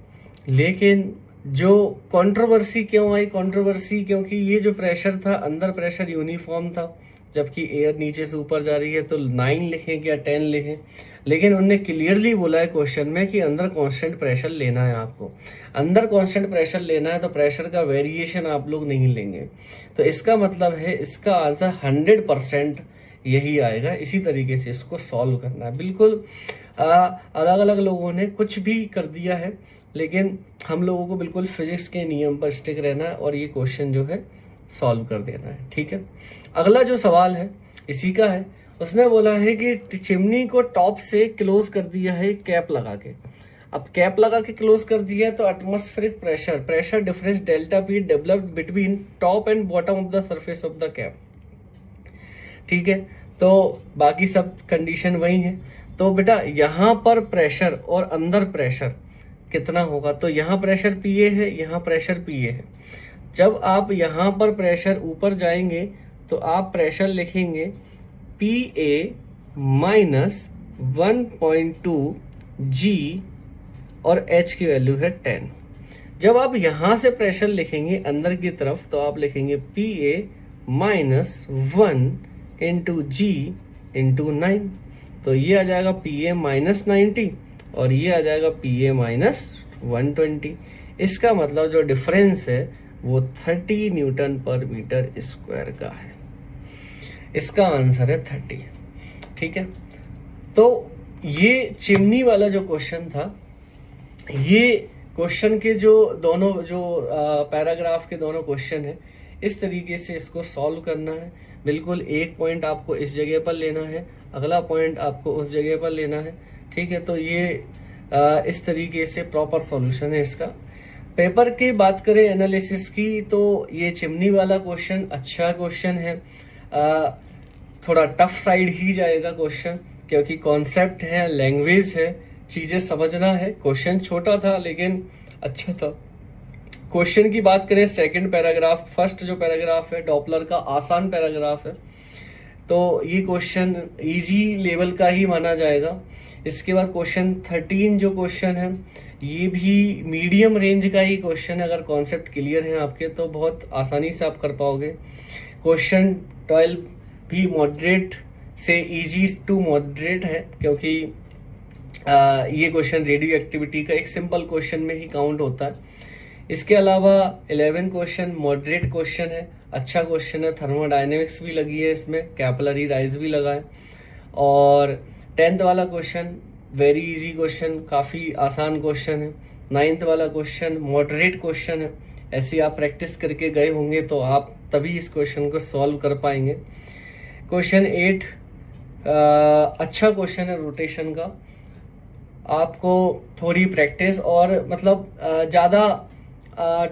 लेकिन जो कंट्रोवर्सी क्यों आई, कंट्रोवर्सी क्योंकि ये जो प्रेशर था अंदर प्रेशर यूनिफॉर्म था, जबकि एयर नीचे से ऊपर जा रही है, तो 9 लिखें या 10 लिखें, लेकिन उन्होंने क्लियरली बोला है क्वेश्चन में कि अंदर कांस्टेंट प्रेशर लेना है, आपको अंदर कांस्टेंट प्रेशर लेना है, तो प्रेशर का वेरिएशन आप लोग नहीं लेंगे। तो इसका मतलब है इसका आंसर 100% यही आएगा। इसी तरीके से इसको सॉल्व करना है। बिल्कुल अलग अलग लोगों ने कुछ भी कर दिया है, लेकिन हम लोगों को बिल्कुल फिजिक्स के नियम पर स्टिक रहना है और ये क्वेश्चन जो है सॉल्व कर देना है, ठीक है। अगला जो सवाल है इसी का है, उसने बोला है कि चिमनी को टॉप से क्लोज कर दिया है कैप लगा के। अब कैप लगा के क्लोज कर दिया है तो atmospheric pressure difference delta P developed between top and bottom of the surface of the cap. ठीक है, तो बाकी सब कंडीशन वही है। तो बेटा यहाँ पर प्रेशर और अंदर प्रेशर कितना होगा, तो यहाँ प्रेशर पीए है, यहाँ प्रेशर पीए है। जब आप यहाँ पर प्रेशर ऊपर जाएंगे तो आप प्रेशर लिखेंगे पी ए माइनस 1.2 जी और एच की वैल्यू है 10। जब आप यहां से प्रेशर लिखेंगे अंदर की तरफ तो आप लिखेंगे P A minus 1 into G into 9। तो ये आ जाएगा पी ए माइनस 90 और ये आ जाएगा पी ए माइनस 120। इसका मतलब जो डिफरेंस है वो 30 न्यूटन पर मीटर स्क्वायर का है। इसका आंसर है 30। ठीक है, तो ये चिमनी वाला जो क्वेश्चन था, ये क्वेश्चन के जो दोनों जो पैराग्राफ के दोनों क्वेश्चन है, इस तरीके से इसको सॉल्व करना है। बिल्कुल एक पॉइंट आपको इस जगह पर लेना है, अगला पॉइंट आपको उस जगह पर लेना है। ठीक है, तो ये इस तरीके से प्रॉपर सॉल्यूशन है इसका। पेपर की बात करें एनालिसिस की, तो ये चिमनी वाला क्वेश्चन अच्छा क्वेश्चन है। थोड़ा टफ साइड ही जाएगा क्वेश्चन, क्योंकि कॉन्सेप्ट है, लैंग्वेज है, चीजें समझना है। क्वेश्चन छोटा था लेकिन अच्छा था। क्वेश्चन की बात करें सेकंड पैराग्राफ, फर्स्ट जो पैराग्राफ है डॉपलर का आसान पैराग्राफ है, तो ये क्वेश्चन इजी लेवल का ही माना जाएगा। इसके बाद क्वेश्चन 13 जो क्वेश्चन है ये भी मीडियम रेंज का ही क्वेश्चन है। अगर कॉन्सेप्ट क्लियर है आपके तो बहुत आसानी से आप कर पाओगे। क्वेश्चन 12 भी मॉडरेट से इजी टू मॉडरेट है, क्योंकि ये क्वेश्चन रेडियो एक्टिविटी का एक सिंपल क्वेश्चन में ही काउंट होता है। इसके अलावा 11 क्वेश्चन मॉडरेट क्वेश्चन है, अच्छा क्वेश्चन है। थर्मोडायनेमिक्स भी लगी है इसमें, कैपिलरी राइज भी लगा है। और 10th वाला क्वेश्चन वेरी इजी क्वेश्चन, काफी आसान क्वेश्चन है। 9th वाला क्वेश्चन मॉडरेट क्वेश्चन है। ऐसे आप प्रैक्टिस करके गए होंगे तो आप तभी इस क्वेश्चन को सॉल्व कर पाएंगे। क्वेश्चन 8 अच्छा क्वेश्चन है रोटेशन का। आपको थोड़ी प्रैक्टिस और मतलब ज्यादा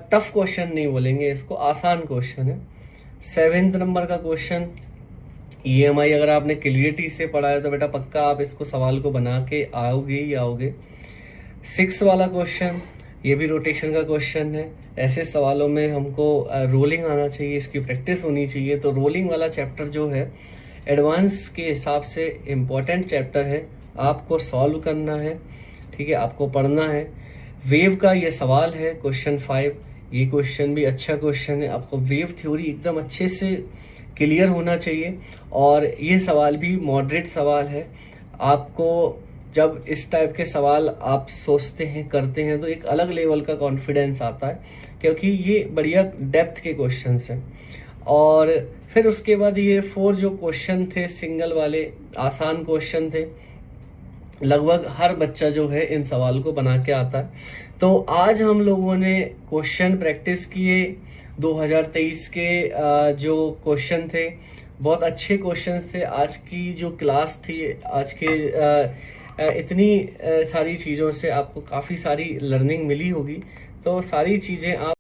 टफ क्वेश्चन नहीं बोलेंगे इसको, आसान क्वेश्चन है। 7th नंबर का क्वेश्चन EMI अगर आपने क्लियरिटी से पढ़ा है तो बेटा पक्का आप इसको सवाल को बना के आओगे ही आओगे। 6 वाला क्वेश्चन ये भी रोटेशन का क्वेश्चन है। ऐसे सवालों में हमको रोलिंग आना चाहिए, इसकी प्रैक्टिस होनी चाहिए। तो रोलिंग वाला चैप्टर जो है एडवांस के हिसाब से इम्पोर्टेंट चैप्टर है, आपको सॉल्व करना है। ठीक है, आपको पढ़ना है। वेव का ये सवाल है क्वेश्चन 5, ये क्वेश्चन भी अच्छा क्वेश्चन है। आपको वेव थ्योरी एकदम अच्छे से क्लियर होना चाहिए और ये सवाल भी मॉडरेट सवाल है। आपको जब इस टाइप के सवाल आप सोचते हैं, करते हैं, तो एक अलग लेवल का कॉन्फिडेंस आता है, क्योंकि ये बढ़िया डेप्थ के क्वेश्चंस हैं। और फिर उसके बाद ये 4 जो क्वेश्चन थे सिंगल वाले, आसान क्वेश्चन थे। लगभग हर बच्चा जो है इन सवाल को बना के आता है। तो आज हम लोगों ने क्वेश्चन प्रैक्टिस किए 2023 के जो क्वेश्चन थे, बहुत अच्छे क्वेश्चन थे। आज की जो क्लास थी, आज के इतनी सारी चीज़ों से आपको काफ़ी सारी लर्निंग मिली होगी। तो सारी चीज़ें आप